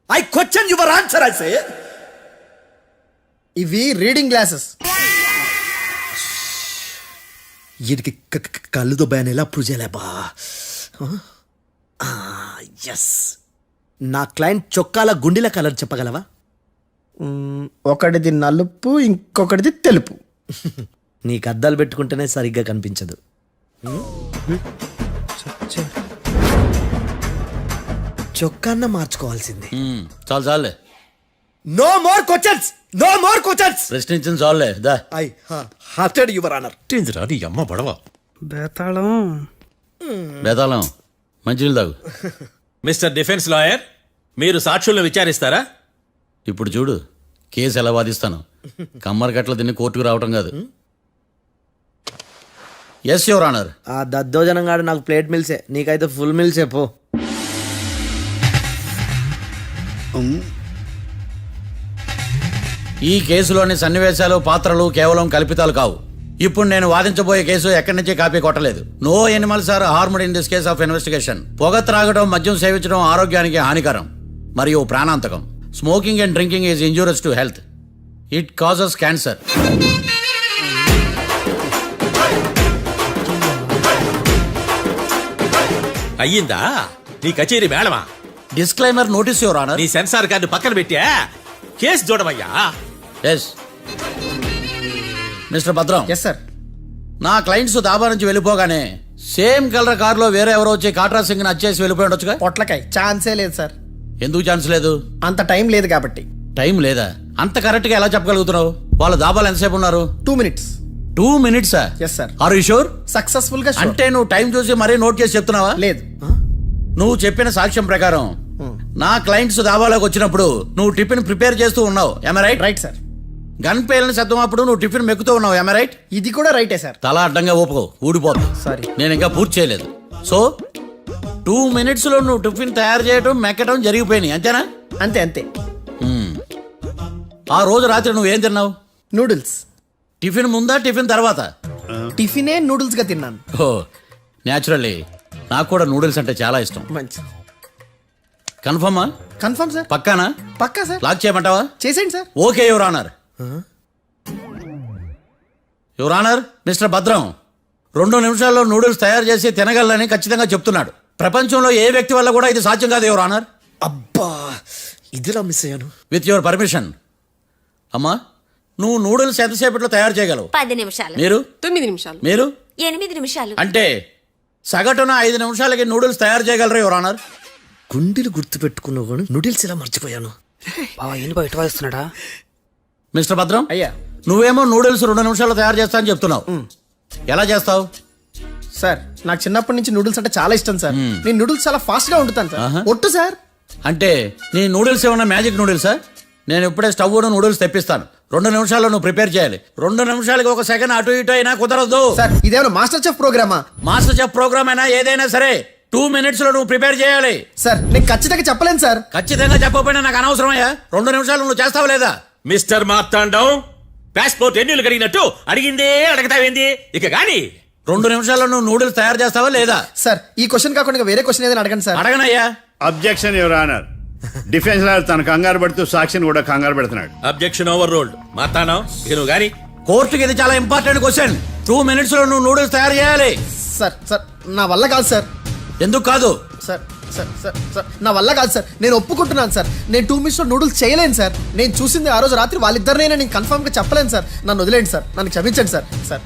I question your answer. I say ఇవి రీడింగ్ గ్లాసెస్. వీడికి కళ్ళు దుబ్బాయని ఎలా ప్రూవ్ చేయలేబా? ఎస్, నా క్లయింట్ చొక్కాల గుండెల కలర్ చెప్పగలవా? ఒకటిది నలుపు, ఇంకొకటిది తెలుపు. నీకు అద్దాలు పెట్టుకుంటేనే సరిగ్గా కనిపించదు. చొక్కాన్న మార్చుకోవాల్సింది. చాలు చాలే. No more questions, no more questions. ప్రశ్నించింది చాలులే. దా ఐ హార్టెడ్ యువర్ ఆనర్. నీ అమ్మ పడవ. బేతాళం, బేతాళం మంచినీళ్ళు తాగు. మిస్టర్ డిఫెన్స్ లాయర్, మీరు సాక్షులను విచారిస్తారా? ఇప్పుడు చూడు కేసు ఎలా వాదిస్తాను. కమ్మరి కట్ల తిని కోర్టుకు రావటం కాదు. Yes your honour. ఆ దద్దోజనం గాడు నాకు ప్లేట్ మిల్సే, నీకైతే ఫుల్ మిల్సే పో. ఈ కేసులోని సన్నివేశాలు, పాత్రలు కేవలం కల్పితాలు కావు. ఇప్పుడు నేను వాదించబోయే కేసు ఎక్కడి నుంచి కాపీ కొట్టలేదు. No animals are harmed in this case of investigation. పొగ త్రాగడం, మద్యం సేవించడం ఆరోగ్యానికి హానికరం మరియు ప్రాణాంతకం. Smoking and drinking is injurious to health. It causes cancer. అయ్యిందా? నీ కచేరీ మేడమా? Disclaimer notice your honour. నీ సెన్సార్ కార్డు పక్కన పెట్టా కేసు చూడమయ్యా. Yes mister Bhadram. Yes sir. నా క్లయింట్స్ దాబా నుంచి వెళ్ళిపోగానే సేమ్ కలర్ కారులో వేరే ఎవరో వచ్చి కాట్రా సింగ్ వచ్చేసి వెళ్ళిపోయి ఉండొచ్చుగా. పొట్లకాయ ఛాన్సే లేదు సార్. ఎందుకు ఛాన్స్ లేదు? అంత టైం లేదు కాబట్టి. టైం లేదా? అంత కరెక్ట్ గా ఎలా చెప్పగలుగుతున్నావు? వాళ్ళ దాబాలు ఎంతసేపు ఉన్నారు? 2 minutes. 2 minutes? Yes sir. Are you sure? Successful గా sure. అంటే నువ్వు టైం చూసి మరీ నోట్ చేసి చెప్తున్నావా? లేదు. నువ్వు చెప్పిన సాక్ష్యం ప్రకారం నా క్లయింట్స్ దాబాలోకి వచ్చినప్పుడు నువ్వు టిఫిన్ ప్రిపేర్ చేస్తూ ఉన్నావు. ఎమ రైట్? Right sir. గన్ పేలిన శబ్దం అప్పుడు నువ్వు టిఫిన్ మెక్కుతూ ఉన్నావు. ఎమ రైట్? ఇది కూడా రైటే సార్. తల అడ్డంగా ఊపుకో, ఊడిపోతుంది. సారీ, నేను ఇంకా పూర్తి చేయలేదు. సో 2 minutes లో నువ్వు టిఫిన్ తయారు చేయడం మెక్కడం జరిగిపోయినాయి అంతేనా? అంతే అంతే. ఆ రోజు రాత్రి నువ్వు ఏం తిన్నావు? నూడిల్స్. టిఫిన్ ముందా టిఫిన్ తర్వాత? టిఫినే నూడిల్స్ గా తిన్నాను. ఓ న్యాచురల్లీ నాకు కూడా నూడిల్స్ అంటే చాలా ఇష్టం. మంచి. కన్ఫర్మా? Confirm sir. పక్కానా? పక్కా సార్. లాక్ చేయమంటావా? చేసేయండి sir. Okay your honour. Your honour, mister Bhadram 2 నిమిషాల్లో నూడిల్స్ తయారు చేసి తినగలని ఖచ్చితంగా చెప్తున్నాడు. ప్రపంచంలో ఏ వ్యక్తి వల్ల కూడా ఇది సాధ్యం కాదు యువర్ ఆనర్. అబ్బా, ఇదిలా మిస్ అయ్యాను. With your permission. అమ్మా, నువ్వు నూడిల్స్ ఎంతసేపట్లో తయారు చేయగలవు? 10 నిమిషాలు. మీరు? 9 నిమిషాలు. మీరు? 8 నిమిషాలు. అంటే సగటున 5 నిమిషాలకి నూడిల్స్ తయారు చేయగలరు యువర్ ఆనర్. గుండెలు గుర్తు పెట్టుకున్నావు కానీ నూడిల్స్ ఇలా మర్చిపోయాను. ఇటువస్తున్నాడా? మిస్టర్ భద్రం, అయ్యా, నువ్వేమో నూడిల్స్ 2 నిమిషాల్లో తయారు చేస్తా అని చెప్తున్నావు. ఎలా చేస్తావు? సార్ నాకు చిన్నప్పటి నుంచి నూడిల్స్ అంటే చాలా ఇష్టం సార్. నేను నూడిల్స్ చాలా ఫాస్ట్ గా వండుతాను సార్. ఒట్టు సార్. అంటే నీ నూడిల్స్ ఏమన్నా మ్యాజిక్ నూడిల్సా? నేను ఇప్పుడే స్టవ్ నూడిల్స్ తెప్పిస్తాను. 2 నిమిషాల్లో నువ్వు ప్రిపేర్ చేయాలి. 2 నిమిషాలకి 1 సెకండ్ అటు ఇటు అయినా కుదరదు. సార్ ఇదేమైనా మాస్టర్ చెఫ్ ప్రోగ్రామా? మాస్టర్ చెఫ్ ప్రోగ్రామ్ అయినా ఏదైనా సరే 2 minutes లో నువ్వు ప్రిపేర్ చేయాలి. సార్ నేను ఖచ్చితంగా చెప్పలేను సార్. ఖచ్చితంగా చెప్పకపోయినా నాకు అనవసరమయ్యా. 2 నిమిషాలు నువ్వు చేస్తావా లేదా? మిస్టర్ మార్తాండం, పాస్పోర్ట్ ఎన్నిళ్ళు కడిగినట్టు అడిగిందే అడగతావేంది? ఇక గాని 2 నిమిషాల్లో నువ్వు నూడిల్స్ తయారు చేస్తావా లేదా? సార్ ఈ క్వశ్చన్ కాకుండా వేరే క్వశ్చన్ ఏదైనా అడగండి సార్. అడగనయ్యా. Objection your honour. Defence lawyer తన కంగారు పడుతూ సాక్షిని కూడా కంగారు పెడుతున్నాడు. Objection over ruled. మార్తాండం, ఇక నువ్వు గాని. కోర్టుకి ఇది చాలా ఇంపార్టెంట్ క్వశ్చన్. 2 minutes లో నువ్వు నూడిల్స్ తయారు చేయాలి. సార్ సార్ నా వల్ల కాదు సార్. ఎందుకు కాదు? సార్ సార్ సార్ సార్ నా వల్ల కాదు సార్. నేను ఒప్పుకుంటున్నాను సార్. నేను 2 minutes లో నూడిల్స్ చేయలేను సార్. నేను చూసింది ఆ రోజు రాత్రి వాళ్ళిద్దరినైనా నేను కన్ఫర్మ్ గా చెప్పలేను సార్. నన్ను వదిలేండి సార్. నన్ను క్షమించండి sir. Sir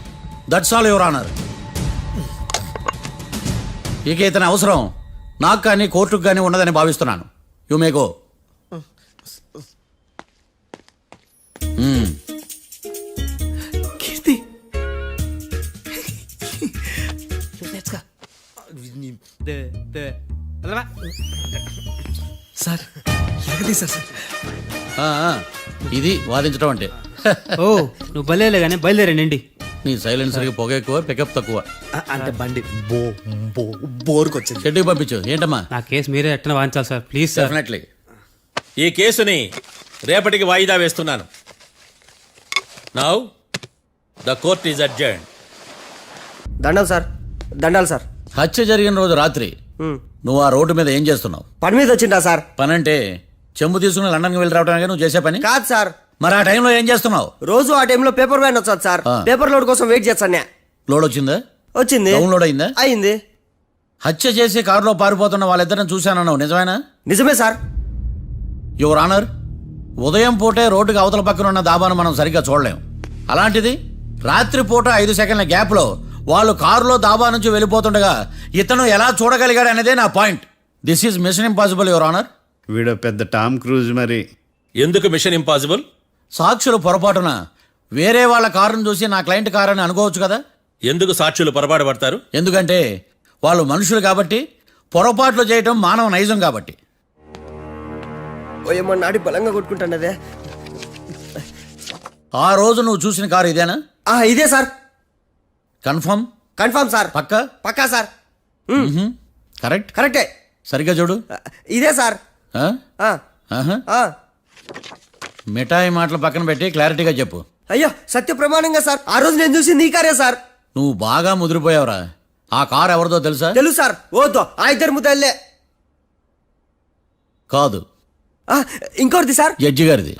that's all your honour. ఇక ఇతని అవసరం నాకు కానీ కోర్టుకు కానీ ఉన్నదని భావిస్తున్నాను. You may go. Sir sir. ఇది వాదించడం అంటే. ఓ నువ్వు బయలుదేరలే కానీ బయలుదేరండి. నీ సైలెన్సర్కి పొగ ఎక్కువ, పికప్ తక్కువ. అంటే బండి బోర్కి వచ్చింది. షెడ్యూల్ పంపించు. ఏంటమ్మా? నా కేసు మీరే ఎట్లా వాయించాలి సార్, ప్లీజ్ సార్. డెఫినెట్లీ. ఈ కేసుని రేపటికి వాయిదా వేస్తున్నాను. Now the court is adjourn. దండాలు సార్. దండాలు సార్. హత్య జరిగిన రోజు రాత్రి నువ్వు ఆ రోడ్డు మీద ఏం చేస్తున్నావు? పని మీద వచ్చిందా సార్? పని అంటే చెంబు తీసుకుని లండన్కి వెళ్ళి రావడానికి నువ్వు చేసే పని కాదు సార్. మరి ఆ టైంలో ఏం చేస్తున్నావు? రోజు ఆ టైంలో పేపర్ వ్యాన్ వచ్చాది సార్. పేపర్ లోడ్ కోసం వెయిట్ చేస్తాను. లోడ్ వచ్చిందా? వచ్చింది. డౌన్లోడ్ అయిందా? అయింది. హత్య చేసి కారులో పారిపోతున్న వాళ్ళిద్దరిని చూశానన్నావు, నిజమేనా? నిజమే సార్. యువర్ ఆనర్, ఉదయం పూటే రోడ్డుకి అవతల పక్కన ఉన్న దాబాను మనం సరిగ్గా చూడలేం. అలాంటిది రాత్రి పూట 5 సెకండ్ల గ్యాప్లో వాళ్ళు కారులో దాబా నుంచి వెళ్ళిపోతుండగా ఇతను ఎలా చూడగలిగాడు అనేదే నా point. This is mission impossible your honour. వీడో పెద్ద టామ్ క్రూజ్. మరి ఎందుకు మిషన్ ఇంపాసిబుల్? సాక్షులు పొరపాటున వేరే వాళ్ళ కారును చూసి నా క్లయింట్ కారు అని అనుకోవచ్చు కదా. ఎందుకు సాక్షులు పొరపాటు పడతారు? ఎందుకంటే వాళ్ళు మనుషులు కాబట్టి, పొరపాట్లు చేయటం మానవ నైజం కాబట్టి. నాడి బలంగా కొట్టుకుంటానదే. ఆ రోజు నువ్వు చూసిన కారు ఇదేనా? ఇదే సార్. కన్ఫర్మ్? Confirm sir. పక్కా? పక్కా సార్. కరెక్ట్? కరెక్టే. సరిగ్గా చూడు. ఇదే సార్. మిఠాయి మాటలు పక్కన పెట్టి క్లారిటీగా చెప్పు. అయ్యో సత్య ప్రమాణంగా సార్, ఆ రోజు నేను చూసి నీ కారే సార్. నువ్వు బాగా ముదిరిపోయావురా. ఆ కారు ఎవరిదో తెలుసా? తెలుసు సార్. ఓతో ఆ ఇద్దరు ముద్దల్లే. కాదు, ఇంకోటిది సార్. జడ్జి గారిది.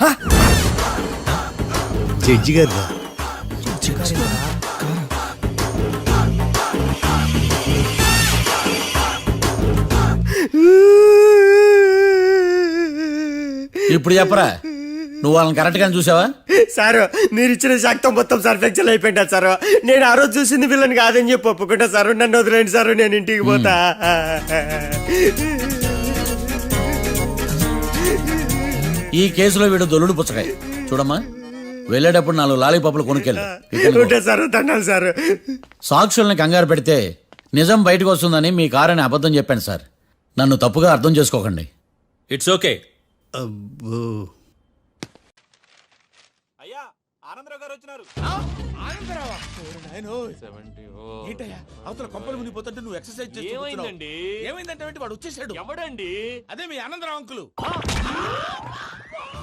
జడ్జి గారిదా? ఇప్పుడు చెప్పరా, నువ్వు వాళ్ళని కరెక్ట్ గా చూసావా? సారు మీరు ఇచ్చిన శాక్తం మొత్తం సర్ఫెక్చర్ అయిపోయింటా సారు. నేను ఆ రోజు చూసింది వీళ్ళని కాదని చెప్పి ఒప్పుకుంటా సారు. నన్ను వదిలేండి సారు, నేను ఇంటికి పోతా. ఈ కేసులో వీడు దొల్లుడు పుచ్చకాయ. చూడమ్మా, వెళ్ళేటప్పుడు 4 లాలీపాపులు కొనుక్కెళ్ళు. Sir దండాలి sir. సాక్షుల్ని కంగారు పెడితే నిజం బయటకు వస్తుందని మీ కారని అబద్ధం చెప్పాను సార్. నన్ను తప్పుగా అర్థం చేసుకోకండి. It's okay. అయ్యా ఆనందరావు గారు వచ్చినారు. ఏంటయ్యా అవతల కొంపలు మునిగిపోతుంటే నువ్వు ఎక్సర్సైజ్ చేస్తూ ఏమైందండి? ఏమైందంటే వాడు వచ్చేసాడు. ఎవడండి? అదే మీ ఆనందరావు అంకులు.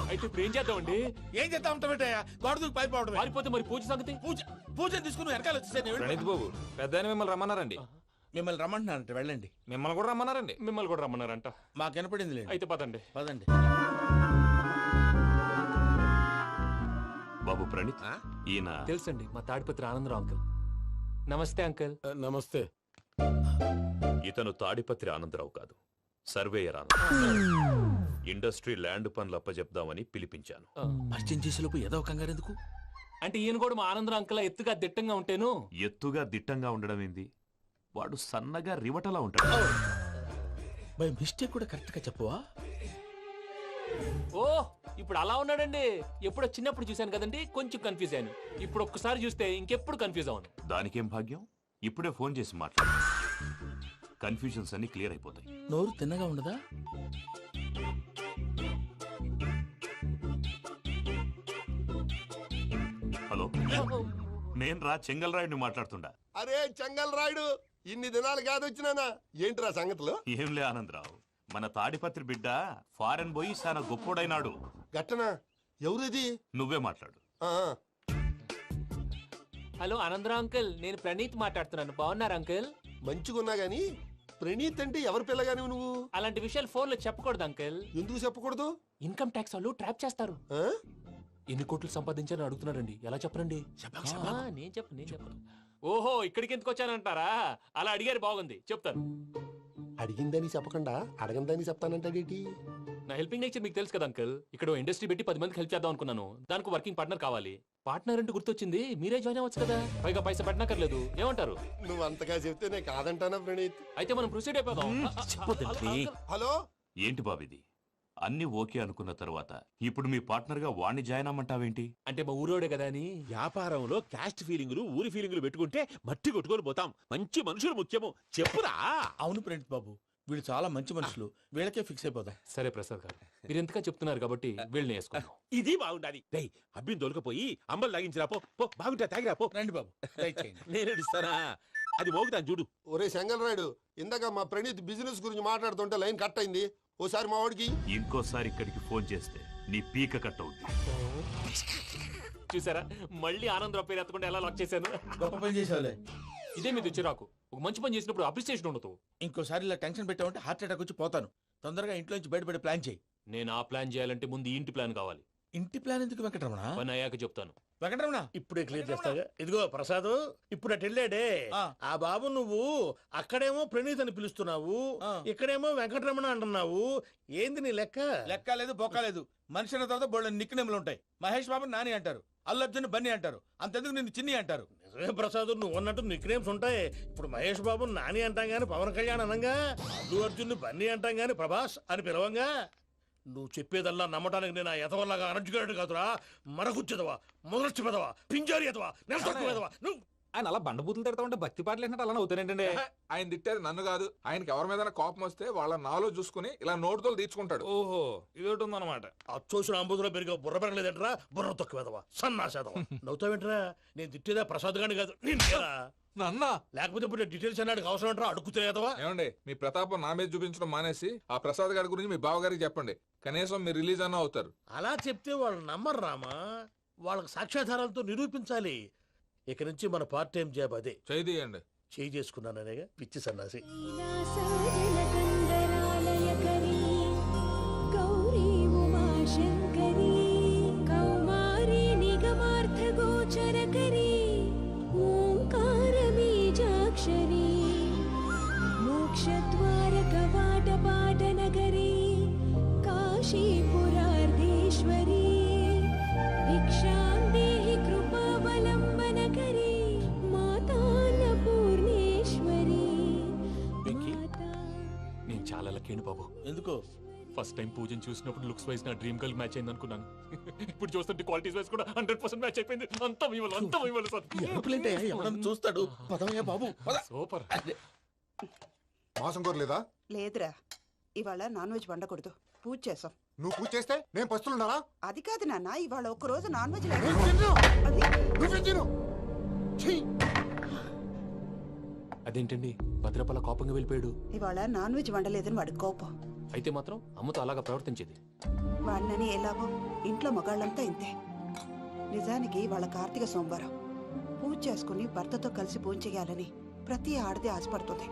అయితే ఇప్పుడు ఏం చేద్దామండి? ఏం చేస్తా ఉంటావేటయ్యా, గోడ దూకి పైపోవడం. పారిపోతే మరి పూజ సంగతి? పూజ తీసుకుని వెనకాల వచ్చేసాను. ప్రణీత్ బాబు, పెద్ద మిమ్మల్ని రమ్మన్నారండి. మిమ్మల్ని రమ్మంటున్నారంట, వెళ్ళండి. మిమ్మల్ని కూడా రమ్మన్నారండి. మిమ్మల్ని కూడా రమ్మన్నారంట. మాకు వినపడింది లేదు. అయితే పదండి. పదండి. బాబు ప్రణీత్, ఈయన తెలుసండి, మా తాడిపత్రి ఆనందరావు అంకుల్. నమస్తే అంకుల్. నమస్తే. ఇతను తాడిపత్రి ఆనందరావు కాదు, సర్వేయర్ ఆనందరావు. ఇండస్ట్రీ ల్యాండ్ పనులు అప్పచెప్దామని పిలిపించాను. పరిచయం చేసేలోపు ఏదో కంగారు ఎందుకు? అంటే ఈయన కూడా మా ఆనందరావు అంకుల్ ఎత్తుగా దిట్టంగా ఉంటాను. ఎత్తుగా దిట్టంగా ఉండడం ఏంది, వాడు సన్నగా రివటలా ఉంటాడు. బై మిస్టేక్ కూడా కరెక్ట్ గా చెప్పవా? ఓ ఇప్పుడు అలా ఉన్నాడండి. ఎప్పుడో చిన్నప్పుడు చూశాను కదండి, కొంచెం కన్ఫ్యూజ్ అయ్యాను. ఇప్పుడు ఒక్కసారి చూస్తే ఇంకెప్పుడు కన్ఫ్యూజ్ అవును. దానికేం భాగ్యం, ఇప్పుడే ఫోన్ చేసి మాట్లాడు. కన్ఫ్యూజన్స్ అన్ని క్లియర్ అయిపోతాయి. నోరు తిన్నగా ఉండదా? హలో, నేను రా చెంగల్ రాయుడిని మాట్లాడుతుండా. అరే చెంగల్ రాయుడు, ఇన్ని దినాలు కాదు వచ్చినానా? ఏంట్రా సంగతులు? ఏంలే ఆనందరావు, మన తాడిపత్రి బిడ్డ ఫారెన్ పోయి చాలా గొప్పోడైనాడు. గట్టనా? ఎవరిది? నువ్వే మాట్లాడు. హలో ఆనందరావు అంకుల్, నేను ప్రణీత్ మాట్లాడుతున్నాను. బాగున్నారు అంకుల్? మంచిగున్నా గాని ప్రణీత్ అంటే ఎవరి పిల్లగాని నువ్వు? అలాంటి విషయాలు ఫోన్ లో చెప్పకూడదు అంకుల్. ఎందుకు చెప్పకూడదు? ఇన్కమ్ ట్యాక్స్ వాళ్ళు ట్రాప్ చేస్తారు. ఎన్ని కోట్లు సంపాదించాలని అడుగుతున్నారండి, ఎలా చెప్పరండి? నేను చెప్పను. ఓహో, ఇక్కడికి ఎందుకు వచ్చానంటారా? అలా అడిగారు, బాగుంది, చెప్తాను. అడిగిందని చెప్పకుండా అడగందని చెప్తానంటాడేటి? నా హెల్పింగ్ నేచర్ మీకు తెలుసు కదా అంకుల్. ఇక్కడ ఇండస్ట్రీ పెట్టి 10 మందికి హెల్ప్ చేద్దాం అనుకున్నాను. దానికి వర్కింగ్ పార్ట్నర్ కావాలి. పార్ట్నర్ అంటే గుర్తొచ్చింది, మీరే జాయిన్ అవ్వచ్చు కదా, పైగా పైసా పెట్టనక్కర్లేదు. ఏమంటారు? నువ్వు అంతగా చెప్తే నేను కాదంటానా ప్రణీత్? అయితే మనం ప్రొసీడ్ అయిపోదాం. హలో, ఏంటి బాబిది, అన్ని ఓకే అనుకున్న తర్వాత ఇప్పుడు మీ పార్ట్నర్ గా వాణ్ణి జాయిన్ అమ్మంటావేంటి? అంటే మా ఊరోడే కదా అని. వ్యాపారంలో క్యాస్ట్ ఫీలింగులు, ఊరి ఫీలింగులు పెట్టుకుంటే మట్టి కొట్టుకొని పోతాం. మంచి మనుషులు ముఖ్యము. చెప్పురా. అవును ప్రణీత్ బాబు, వీళ్ళు చాలా మంచి మనుషులు, వీళ్ళకే ఫిక్స్ అయిపోతాం. సరే ప్రసాద్ గారు, మీరు ఎంతగా చెప్తున్నారు కాబట్టి వీళ్ళని వేసుకున్నాం. ఇది బాగుండాలి. డై అబ్బిని దొలకపోయి అంబలు లాగించిరా పో. బాగుంటా తాగిరా పో. రండి బాబు, నేను ఇస్తానా? అది మోగుతాను చూడు. ఒరే చెంగల్ రాయుడు, ఇందాక మా ప్రణీత్ బిజినెస్ గురించి మాట్లాడుతుంటే లైన్ కట్ అయింది. ఓసారి మా వాడికి ఇంకోసారి ఇక్కడికి ఫోన్ చేస్తే నీ పీక కట్ అవుద్ది. చూసారా, మళ్ళీ ఆనందరావు పేరు ఎత్తకుండా ఎలా లాక్ చేశాను. గొప్ప పని చేసేవాళ్ళే. ఇదే మీద చిరాకు. ఒక మంచి పని చేసినప్పుడు అప్రిసియేషన్ ఉండదు. ఇంకోసారి ఇలా టెన్షన్ పెట్టామంటే హార్ట్ అటాక్ వచ్చి పోతాను. తొందరగా ఇంట్లో నుంచి బయటపడే ప్లాన్ చేయి. నేను ఆ ప్లాన్ చేయాలంటే ముందు ఈ ఇంటి ప్లాన్ కావాలి. ఇంటి ప్లాన్ ఎందుకు వెంకటరమణ? పని అయ్యాక చెప్తాను. వెంకటరమణ ఇప్పుడే క్లియర్ చేస్తాగా. ఇదిగో ప్రసాద్, ఇప్పుడు అటు వెళ్ళాడే ఆ బాబు, నువ్వు అక్కడేమో ప్రణీత్ అని పిలుస్తున్నావు, ఇక్కడేమో వెంకటరమణ అంటున్నావు. ఏంది నీ లెక్క? లెక్క లేదు, బొక్క లేదు. మనిషి అన్న తర్వాత బోళ్ళ నిక్నెములు ఉంటాయి. మహేష్ బాబు నాని అంటారు, అల్లు అర్జున్ బన్నీ అంటారు, అంతెందుకు నిన్ను చిన్ని అంటారు. నిజమే ప్రసాద్, నువ్వు అన్నట్టు నిక్నేమ్స్ ఉంటాయి. ఇప్పుడు మహేష్ బాబు నాని అంటాం గాని పవన్ కళ్యాణ్ అనంగా, అల్లు అర్జున్ బన్నీ అంటాం గాని ప్రభాస్ అని పిలవంగా. నువ్వు చెప్పేదల్లా నమ్మటానికి నేను ఎతవల్లాగా అనర్జుకేటెడ్ కాదురా. మరగుచ్చదవా, మొదలచ్చి పెదవా, పింజారి ఎదవా, నెలసొక్కు పెదవా. నువ్వు ఆయన అలా బండబూతులు తిడతా ఉంటే భక్తి పాటలు ఏంటంటే అలా అవుతానంటే. ఆయన తిట్టేది నన్ను కాదు, ఆయనకి ఎవరి మీద కోపం వస్తే వాళ్ళ నాలో చూసుకుని ఇలా నోటుతో తీర్చుకుంటాడు. ఓహో, ఇదొకటి ఉందన్నమాట. అచ్చోసిన అంబుధులో పెరిగే బుర్ర పెరగలేదంటరా, బుర్ర తొక్కువేదవా, సన్నాసేదవా. నవ్వుతావేంటరా? నేను తిట్టేదా ప్రసాద్ గాని కాదు, నన్నా. లేకపోతే ఇప్పుడు డీటెయిల్స్ అన్నాడు అవసరం అంటారా? అడుగుతాయేదవా. ఏమండి, మీ ప్రతాపం నా మీద చూపించడం మానేసి ఆ ప్రసాద్ గారి గురించి మీ బావగారికి చెప్పండి. కనీసం మీరు రిలీజ్ అన్న అవుతారు. అలా చెప్తే వాళ్ళు నమ్మరు రామా. వాళ్ళకి సాక్ష్యాధారాలతో నిరూపించాలి. ఇక నుంచి మన పార్ట్ టైం జాబ్ అదే. చేయండి. చేయి చేసుకున్నాననేగా పిచ్చి సన్నాసి. మోక్షద్వార కవాట పాట నగరీ కాశీపురార్ధి బాబు. ఎందుకు? ఫస్ట్ టైం పూజను చూసినప్పుడు లుక్స్ వైజ్ నా డ్రీమ్ గర్ల్ మ్యాచ్ అయింది అనుకున్నాను. ఇప్పుడు చూస్తుంటే క్వాలిటీస్ వైజ్ కూడా 100% మ్యాచ్ అయిపోయింది. అంతా ఇవ్వాలి సార్. ఎవడన్నా చూస్తాడు. పదవయ్యా బాబు. సూపర్. మాసం కోరలేదా? లేదురా, ఇవాళ నాన్ వెజ్ వండకూడదు, పూజ చేసాం. నువ్వు పూజ చేస్తే నేను పస్తులున్నారా? అది కాదు నాన్న, ఇవాళ ఒక్క రోజు నాన్ వెజ్ అదేంటండి భద్రపల కోపంగా వెళ్ళిపోయాడు? ఇవాళ నాన్ వెజ్ వండలేదని వాడి కోపం. అయితే మాత్రం అమ్మతో అలాగా ప్రవర్తించేది. వాడినని ఎలాగో ఇంట్లో మగాళ్ళంతా ఇంతే. నిజానికి వాళ్ళ కార్తీక సోమవారం పూజ చేసుకుని భర్తతో కలిసి పూజ చేయాలని ప్రతి ఆడది ఆశపడుతుంది.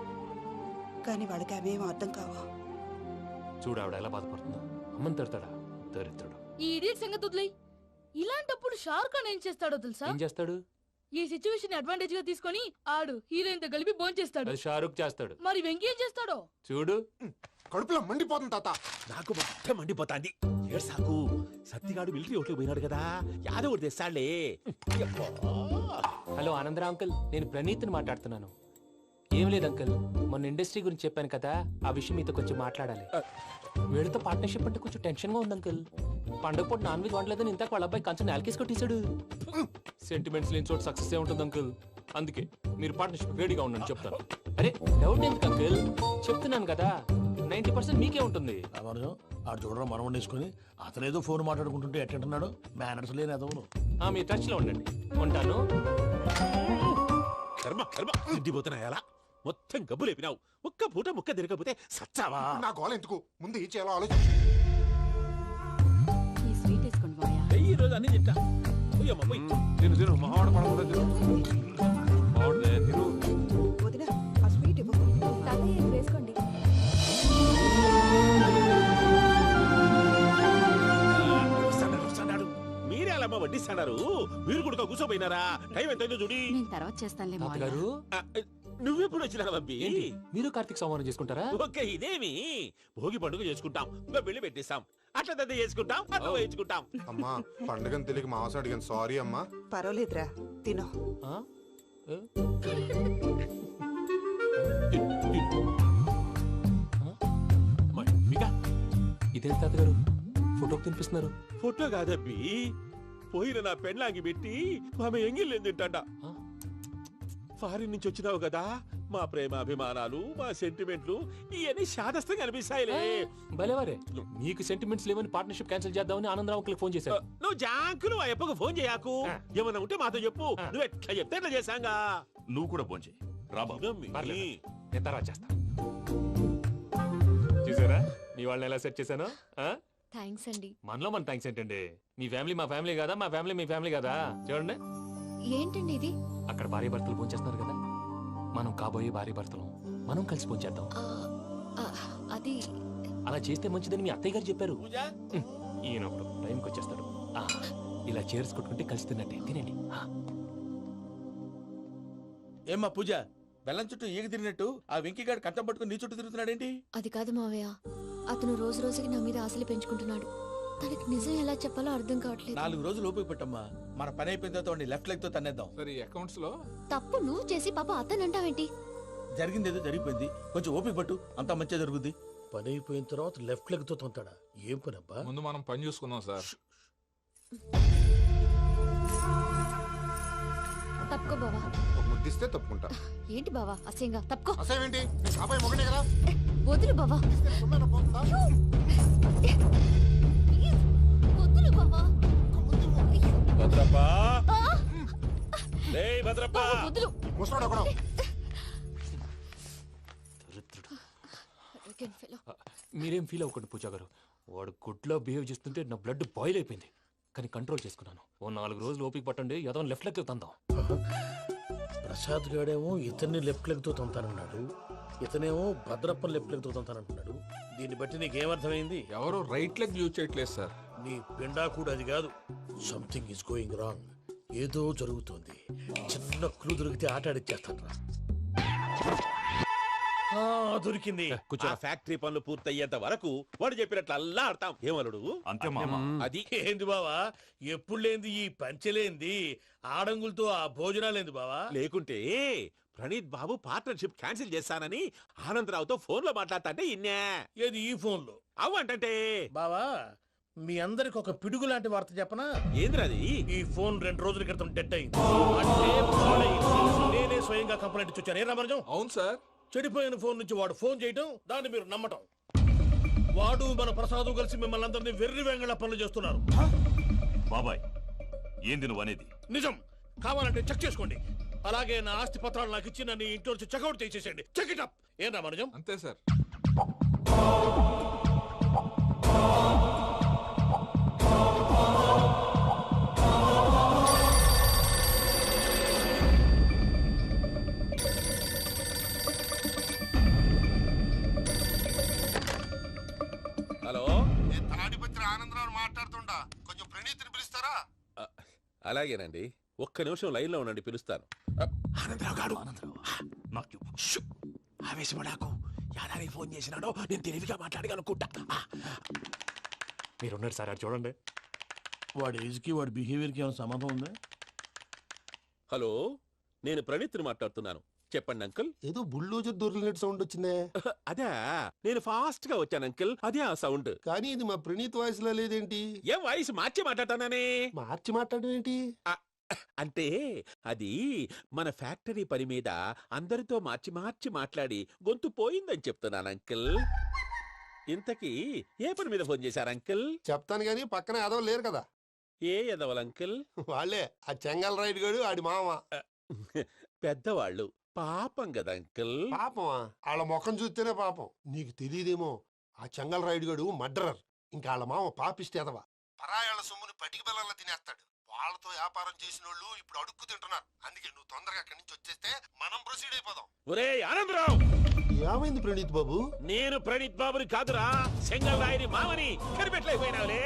కానీ వాళ్ళకి అవేం అర్థం కావు. చూడు ఆవిడ ఎలా బాధపడుతుందో. అమ్మని తిడతాడా దరిద్రుడు. ఈ ఇడియట్ సంగతి వదిలేయ్. ఇలాంటప్పుడు షారుఖ్ ఖాన్ ఏం చేస్తాడో తెలుసా? ఏం చేస్తాడు? ఈ సిచ్యువేషన్ అడ్వాంటేజ్ గా తీసుకొని ఆడు హీరోయిన్ తో కలిపి బోన్ చేస్తాడు. అది షారుఖ్ చేస్తాడు. మరి వెంకీ ఏం చేస్తాడో చూడు. కడుపులో మండిపోతుంది తాత. నాకు మొత్తం మండిపోతాంది. ఏడ్సాకు. సత్తిగాడు మిలిటరీ ఒకటి పోయినాడు కదా, యాదవ్ ఒకటి తెస్తాడులే. హలో ఆనందరా అంకుల్, నేను ప్రణీత్ని మాట్లాడుతున్నాను. ఏం లేదు అంకుల్, మొన్న ఇండస్ట్రీ గురించి చెప్పాను కదా, ఆ విషయం మీతో కొంచెం మాట్లాడాలి. వీడితో పార్ట్నర్షిప్ అంటే కొంచెం టెన్షన్ గా ఉంది అంకుల్. పండగ పూట నాన్ వెజ్ వండలేదని ఇంతకు వాళ్ళ అబ్బాయి కంచెం నేలకేసి కొట్టేశాడు. సెంటిమెంట్స్ లేని చోట సక్సెస్ ఏ ఉంటుంది అంకుల్. అందుకే మీరు పార్ట్నర్షిప్ రెడీగా ఉండండి చెప్తాను. అరే డౌట్ ఎందుకు అంకుల్, చెప్తున్నాను కదా 90% మీకే ఉంటుంది. ఆడు చూడడం మనం వండేసుకుని అతనేదో ఫోన్ మాట్లాడుకుంటుంటే ఎట్టంటున్నాడు. మేనర్స్ లేని అదవును. మీ టచ్ లో ఉండండి. ఉంటాను. కర్మ కర్మ తిండిపోతున్నా ఎలా మొత్తం గబ్బు లేపినావు. ఒక్క పూట ముక్క తిరగకపోతే సచ్చావా? నా గోల ఎందుకు, ముందు ఈ చేయాలో ఆలోచించు. ఈ రోజు అన్ని తింటా. తిను తిను మావాడ పడకుండా తిను. మావాడనే తిను. వదినా, ఆ స్వీట్ ఇవ్వకు. వేసుకోండి. మీరే అలా వడ్డిస్తాడారు. మీరు కూడా కూర్చోపోయినారా? టైం ఎంతైందో చూడి. తర్వాత చేస్తానులే తాతగారు, నువ్వెప్పుడు వచ్చినా అబ్బి? మీరు కార్తీక్ సంహారం చేసుకుంటారా? ఓకే, ఇదేమి భోగి పండుగ చేసుకుంటాం, ఇంకా పెళ్లి పెట్టేస్తాం, అట్లా దద్ద చేసుకుంటాం, అట్లా వేయించుకుంటాం. అమ్మా పండుగని తెలియక మాంసం అడిగాను, సారీ అమ్మా. పర్వాలేదురా, తినో. ఇదే తాతగారు ఫోటోకి తినిపిస్తున్నారు. ఫోటో కాదబ్బి, పోయిన నా పెళ్ళాంగి పెట్టి ఆమె ఎంగిల్లేం తింటాడ. ఫారిన్ నుంచి వచ్చినావు కదా, మా ప్రేమ అభిమానాలు, మా సెంటిమెంట్లు ఇవన్నీ శాదస్తంగా అనిపిస్తాయిలే. భలేవారే, మీకు సెంటిమెంట్స్ లేవని పార్ట్నర్షిప్ క్యాన్సిల్ చేద్దామని ఆనందరావు అంకుల్ ఫోన్ చేశారు. నువ్వు జాంకులు ఆ ఎప్పకు ఫోన్ చేయకు. ఏమన్నా ఉంటే మాతో చెప్పు. నువ్వు ఎట్లా చెప్తే ఎట్లా చేశాంగా. నువ్వు కూడా ఫోన్ చేయి. నేను తర్వాత చేస్తా. చూసారా మీ వాళ్ళని ఎలా సెట్ చేశాను? థ్యాంక్స్ అండి. మనలో మన థ్యాంక్స్ ఏంటండి? మీ ఫ్యామిలీ మా ఫ్యామిలీ కదా, మా ఫ్యామిలీ మీ ఫ్యామిలీ కదా. చూడండి, ఏంటండి ఇది? అక్కడ భార్య భర్తలు పోంచేస్తున్నారు కదా, మనం కాబోయే భార్య భర్తలు మనం కలిసి పోంచేద్దాం. అది అలా చేస్తే మంచిదని మీ అత్తయ్య గారు చెప్పారు. ఈయన ఒకడు టైంకి వచ్చేస్తాడు. ఇలా చేర్స్ కొట్టుకుంటే కలిసి తిన్నట్టే. తినండి. ఏమ్మా పూజ, బెల్లం చుట్టూ ఈగ తిరిగినట్టు ఆ వెంకీగాడు కంటం పట్టుకుని నీ చుట్టూ తిరుగుతున్నాడేంటి? అది కాదు మావయ్య, అతను రోజు రోజుకి నా మీద ఆశలు పెంచుకుంటున్నాడు. తనకి నిజం ఎలా చెప్పాలో అర్థం కావట్లేదు. 4 రోజులు ఓపిక పెట్టమ్మా, మన పని అయిపోయిన తర్వాత లెఫ్ట్ లెగ్ తో తన్నేద్దాం. సరే అకౌంట్స్ లో తప్పు నువ్వు చేసి పాప అతను అంటావేంటి? జరిగింది ఏదో జరిగిపోయింది, కొంచెం ఓపిక పట్టు, అంతా మంచిగా జరుగుద్ది. పని అయిపోయిన తర్వాత లెఫ్ట్ లెగ్ తో తొంతాడా? ఏం పని అబ్బా? ముందు మనం పని చూసుకుందాం సార్. తప్పుకో బావా. ఒక ముద్దిస్తే తప్పుకుంటా. ఏంటి బావా అసహ్యంగా? తప్పుకో. అసేమేంటి, నీ కాబోయే మొగనే కదా. వదులు బావా. వదులు బావా. భద్రప్పా, రేయ్ భద్రప్పా. వదులు. ముసలోడు ఒకడు. మీరేం ఫీల్ అవ్వకండి పూజా గారు. వాడు గుడ్లో బిహేవ్ చేస్తుంటే నా బ్లడ్ బాయిల్ అయిపోయింది. కానీ కంట్రోల్ చేసుకున్నాను. ఓ 4 రోజులు ఓపిక పట్టండి, ఏదో లెఫ్ట్ లెగ్ తందాం. ప్రసాద్ గాడేమో ఇతన్ని లెఫ్ట్ లెగ్ తో తొంతానన్నాడు, ఇతనేమో భద్రప్పని లెఫ్ట్ లెగ్ తో తొంతానంటున్నాడు. దీన్ని బట్టి నీకేమర్థమైంది? ఎవరు రైట్ లెగ్ యూజ్ చేయట్లేదు సార్. నీ పిండా కూడా అది కాదు. Something is going wrong. ఏదో జరుగుతోంది. చిన్న క్లూ దొరికితే ఆట ఆడిచ్చేస్తాను రా. దొరికింది. ఆ ఫ్యాక్టరీ పనులు పూర్తయ్యేంత వరకు వాడు చెప్పినట్లు అల్లా ఆడతాం. ఏమలుడు అంతే మామ. అది ఏంది బావా, ఎప్పుడు లేంది ఈ పంచలేంది, ఆడంగులతో ఆ భోజనాలేంది బావా? లేకుంటే ప్రణీత్ బాబు పార్ట్నర్షిప్ క్యాన్సిల్ చేస్తానని ఆనందరావుతో ఫోన్ లో మాట్లాడతాంటే ఇన్నే. ఏది ఈ ఫోన్ లో? అవ్వంటే బావా, మీ అందరికి ఒక పిడుగు లాంటి వార్త చెప్పనా? ఏంద్రది? ఈ ఫోన్ 2 రోజుల క్రితం డెడ్ అయింది. అంటే పాడైంది. నేనే స్వయంగా కంప్లైంట్ ఇచ్చాను. ఏ రామరాజం? అవును సార్. చెడిపోయిన ఫోన్ నుంచి వాడు ఫోన్ చేయటం, దాన్ని మీరు నమ్మటం. వాడు మన ప్రసాదు కలిసి మిమ్మల్ని అందరినీ వెర్రి వెంగళ పనులు చేస్తున్నారు. బాబాయ్, ఏంది నువ్వు అనేది? నిజం. కావాలంటే చెక్ చేసుకోండి. అలాగే నా ఆస్తి పత్రాలు నాకు ఇచ్చి నన్ను ఇంట్లో నుంచి చెక్అౌట్ చేసేసేయండి. Check it up. ఏం రామరాజం? అంతే సార్. హలో, నేను తాడిపత్రి ఆనందరావు మాట్లాడుతుండా, కొంచెం ప్రణీతిని పిలుస్తారా? అలాగేనండి, ఒక్క నిమిషం లైన్ లో ఉండండి, పిలుస్తాను. ఆనందరావు గాడు నాకు ఆవేశపడాకు. యాదారి ఫోన్ చేసినాడో నేను తెలివిగా మాట్లాడగలనుకుంటా. మీరున్నారు సార్, అది చూడండి. వాడి ఏజ్కి వాడి బిహేవియర్కి ఏమైనా సంబంధం ఉందా? హలో, నేను ప్రణీత్ని మాట్లాడుతున్నాను. చెప్పండి అంకుల్. ఏదో బుల్డోజర్ దొరికినట్టు సౌండ్ వచ్చిందే. అదే, నేను ఫాస్ట్ గా వచ్చాను అంకుల్, అదే ఆ సౌండ్. కానీ ఇది మా ప్రణీత్ వాయిస్ లో లేదేంటి? ఏ వాయిస్ మార్చి మాట్లాడతాననే? మార్చి మాట్లాడడం ఏంటి? అంటే అది మన ఫ్యాక్టరీ పని మీద అందరితో మార్చి మార్చి మాట్లాడి గొంతు పోయిందని చెప్తున్నాను అంకుల్. ఇంతకీ ఏ పని మీద ఫోన్ చేశారు అంకుల్? చెప్తాను గానీ పక్కన ఎదవ లేరు కదా. ఏ ఎదవలు అంకుల్? వాళ్ళే, ఆ చెంగల్ రైడ్ గడు ఆడి మామ. పెద్దవాళ్ళు, పాపం కదా అంకుల్. పాపమా? వాళ్ళ ముఖం చూస్తేనే పాపం. నీకు తెలియదేమో, ఆ చెంగల్ రైడ్ గడు మర్డరర్. ఇంకా వాళ్ళ మామ పాపిస్తే ఎదవ. పరాయాళ్ళ సొమ్ముని పటికి బెల్లంలో తినేస్తాడు. వాళ్ళతో వ్యాపారం చేసిన వాళ్ళు ఇప్పుడు అడుక్కు తింటున్నారు. అందుకే నువ్వు తొందరగా అక్కడి నుంచి వచ్చేస్తే మనం ప్రొసీడ్ అయిపోదాం. ఒరే ఆనందరావు! ఏమైంది ప్రణీత్ బాబు? నేను ప్రణీత్ బాబుని కాదురా, సెంగల్ రాయని మామని. కనిపెట్టలేకపోయినావులే.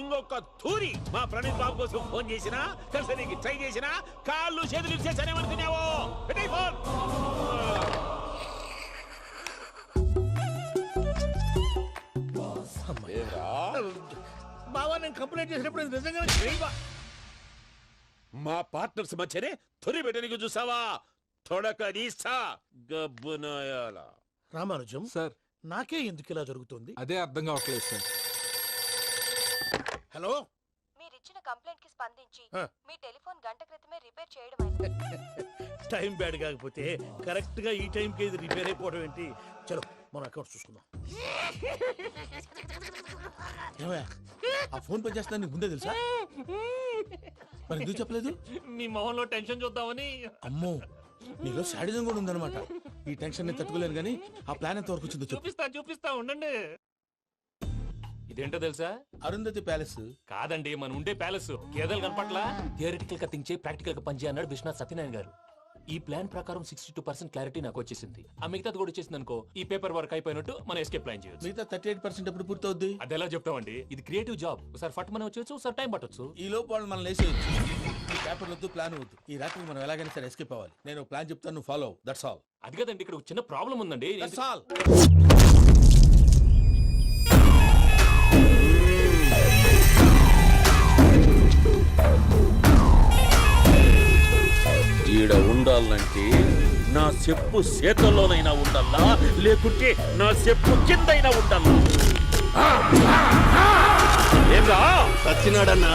ఇంకొక తూరి మా ప్రణీత్ బాబు కోసం ఫోన్ చేసినా, కలిసి నీకు ట్రై చేసినా, కాళ్ళు చేతులు ఇచ్చేసానేమనుకున్నావో. పెట్టేయ్ ఫోన్. బావా, నేను కంప్లైంట్ చేసినప్పుడు ఇది నిజంగానే మా పార్ట్నర్స్ మధ్యనే తొలి పెట్టడానికి చూసావా? తొడక నీస్తా గబ్బునాయాల. రామానుజం సార్, నాకే ఎందుకు ఇలా జరుగుతుంది? అదే అర్థం కావట్లేదు సార్. హలో, మీరిచ్చిన కంప్లైంట్ కి స్పందించి మీ టెలిఫోన్ గంట క్రితమే రిపేర్ చేయడం టైం బ్యాడ్ కాకపోతే కరెక్ట్ గా ఈ టైం కి ఇది రిపేర్ అయిపోవడం ఏంటి? చలో మన అకౌంట్ చూసుకుందాం. ఆ ఫోన్ పనిచేస్తున్నా నీకు ముందే తెలుసా? మరి ఎందుకు చెప్పలేదు? మీ మొహంలో టెన్షన్ చూద్దామని. అమ్మో, నీలో శాడిజం కూడా ఉందన్నమాట. ఈ టెన్షన్ నేను తట్టుకోలేను కానీ ఆ ప్లాన్ ఎంత వరకు వచ్చిందో చూపిస్తా ఉండండి. ఇదేంటో తెలుసా? అరుంధతి ప్యాలెస్ కాదండి, మన ఉండే ప్యాలెస్. గేదెలు కనపట్లా? థియరిటికల్ గా థింక్ చేయి, ప్రాక్టికల్ గా పనిచేయ అన్నాడు విశ్వనాథ్ సత్యనారాయణ గారు. ఈ ప్లాన్ ప్రకారం 62% క్లారిటీ నాకు వచ్చేసింది. ఆ మిగతాది కూడా వచ్చేసింది అనుకో, ఈ పేపర్ వర్క్ అయిపోయినట్టు మనం ఎస్కేప్ ప్లాన్ చేయొచ్చు. మిగతా 38% ఎప్పుడు పూర్తవుద్ది? అది ఎలా చెప్తామండి? ఇది క్రియేటివ్ జాబ్. ఒకసారి ఫట్ మనం వచ్చేయచ్చు, ఒకసారి టైం పట్టొచ్చు. ఈ లోపు వాళ్ళు మనం లేసేయచ్చు. ఈ పేపర్ వద్దు, ప్లాన్ వద్దు. ఈ రాత్రికి మనం ఎలాగైనా సరే ఎస్కేప్ అవ్వాలి. నేను ప్లాన్ చెప్తాను, నువ్వు ఫాలో. That's all. అది కదండి, ఇక్కడ చిన్న ప్రాబ్లం ఉందండి. That's all. ఈడ ఉండాలంటే నా చెప్పు చేతల్లోనైనా ఉండాలా, లేకుంటే నా చెప్పు కిందైనా ఉండాలా. ఏంరా సచ్చినాడన్నా?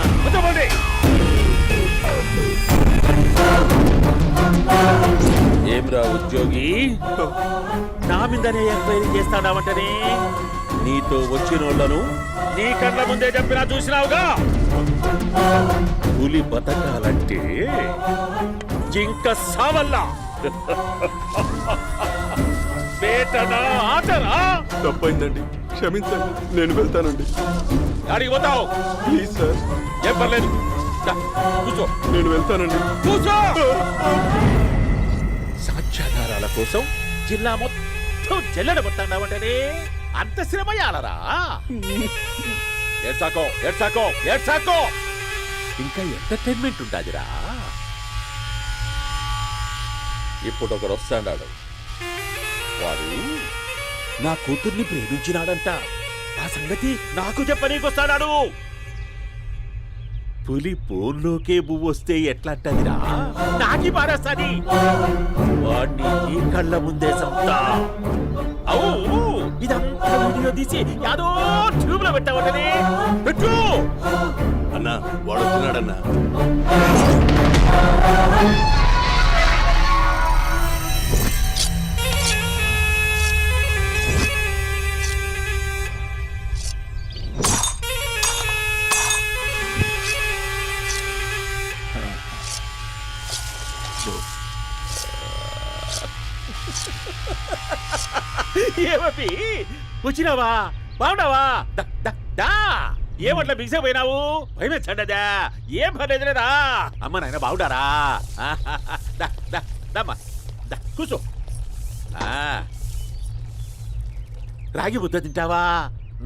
ఏమ్రా ఉద్యోగి, నా మీదనే ఎంక్వైరీ చేస్తాడావంటనే? నీతో వచ్చిన వాళ్ళను నీ కళ్ళ ముందే చెప్పినా చూసినావుగా. పులి బతకాలంటే జింక సావల్లా. వేటనా ఆటరా? తప్పైందండి, క్షమించండి. నేను వెళ్తానండి. అడిగి పోతావు? Please sir. ఏం పర్లేదు, కూర్చో. నేను వెళ్తానండి. కూర్చో. సాక్ష్యాధారాల కోసం జిల్లా మొత్తం జల్లెడబట్టావంటనే అంత శ్రమయాలరా? ఏడ్సాకో ఏడ్సాకో ఏడ్సాకో, ఇంకా ఎంటర్టైన్మెంట్ ఉండాదిరా. ఇప్పుడు ఒకడు వస్తాడాడు. వాడు నా కూతుర్ని ప్రేమించినాడంట. ఆ సంగతి నాకు చెప్పనీకొస్తాడాడు. పులి బోన్లోకే పువ్వు వస్తే ఎట్లాంటదిరా నాకి పారేస్తాది వాడిని ఈ కళ్ళ ముందే సంతా అవు ఇదంతా వీడియో తీసి యాదో ట్యూబ్ లో పెట్టావటనే పెట్టు అన్నా వాడుతున్నాడన్నా. ఏమపి వచ్చినావా బాగున్నావా దా ఏమట్లా బిగిసే పోయినావు భయమేచ్చండదా ఏం పర్లేదులేదా అమ్మ నాయన బాగుంటారా దమ్మా కూర్చో రాగి ముద్ద తింటావా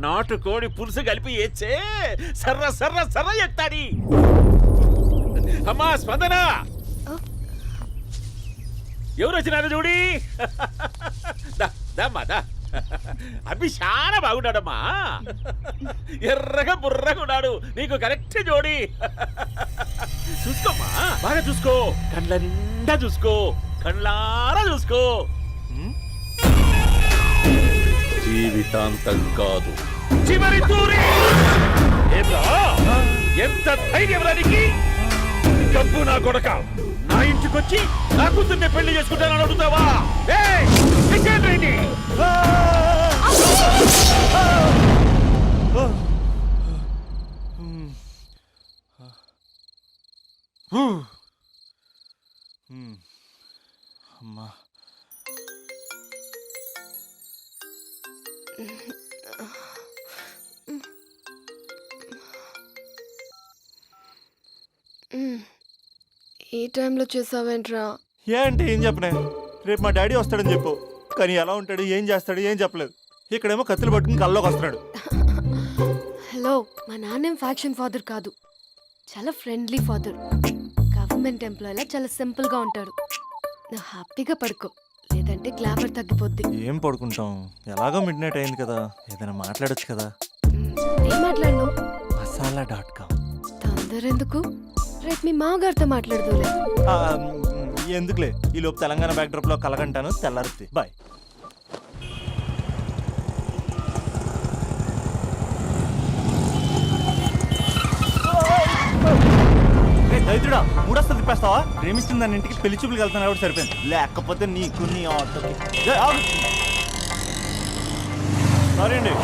నాటుకోడి పులుసు కలిపి ఏచ్చే సర్ర సర్ర సర్ర ఎత్తాడి అమ్మా స్పందన ఎవరు వచ్చినారు చూడి దమ్మా దా అభి చాలా బాగున్నాడమ్మా ఎర్రగా బుర్రగా ఉన్నాడు నీకు కరెక్ట్ జోడి చూసుకోమ్మా బాగా చూసుకో కళ్ళ నిండా చూసుకో కళ్ళారా చూసుకో జీవితాంతం కాదు, చివరి తూరి ఎంత ధైర్యం రానికి డబ్బు నా కొడక నా ఇంటికొచ్చి నా కూతుర్ని పెళ్లి చేసుకుంటానని అడుగుతావా అమ్మా ఈ టైంలో చేసావేంట్రా? ఏ అంటే ఏం చెప్పనే, రేపు మా డాడీ వస్తాడని చెప్పు. కానీ ఎలా ఉంటాడు, ఏం చేస్తాడు, ఏం చెప్పలేదు. ఇక్కడేమో కత్తులు పట్టుకుని కల్లోకి వస్తున్నాడు. హలో, మా నాన్నేం ఫ్యాక్షన్ ఫాదర్ కాదు, చాలా ఫ్రెండ్లీ ఫాదర్. గవర్నమెంట్ ఎంప్లాయీలా చాలా సింపుల్ గా ఉంటాడు. నువ్వు హ్యాపీగా పడుకో, లేదంటే గ్లామర్ తగ్గిపోద్ది. ఏం పడుకుంటాం, ఎలాగో మిడ్ నైట్ అయింది కదా, ఏదైనా మాట్లాడొచ్చు కదా. ఏం మాట్లాడను? masala.com. తొందర ఎందుకు, రేపు మీ మామగారితో మాట్లాడదులే. ఎందుకులే, ఈ లోపు తెలంగాణ బ్యాక్డ్రాప్ లో కలగంటాను, తెల్లారుద్ది. బాయ్. దైత్రుడా, మూడొస్తుంది తిప్పేస్తావా? ప్రేమిస్తుంది దాని ఇంటికి పెళ్లి చూపులకు వెళ్తాను కాబట్టి సరిపోయింది, లేకపోతే నీకు నీ ఆటోకి. సారీ అండి.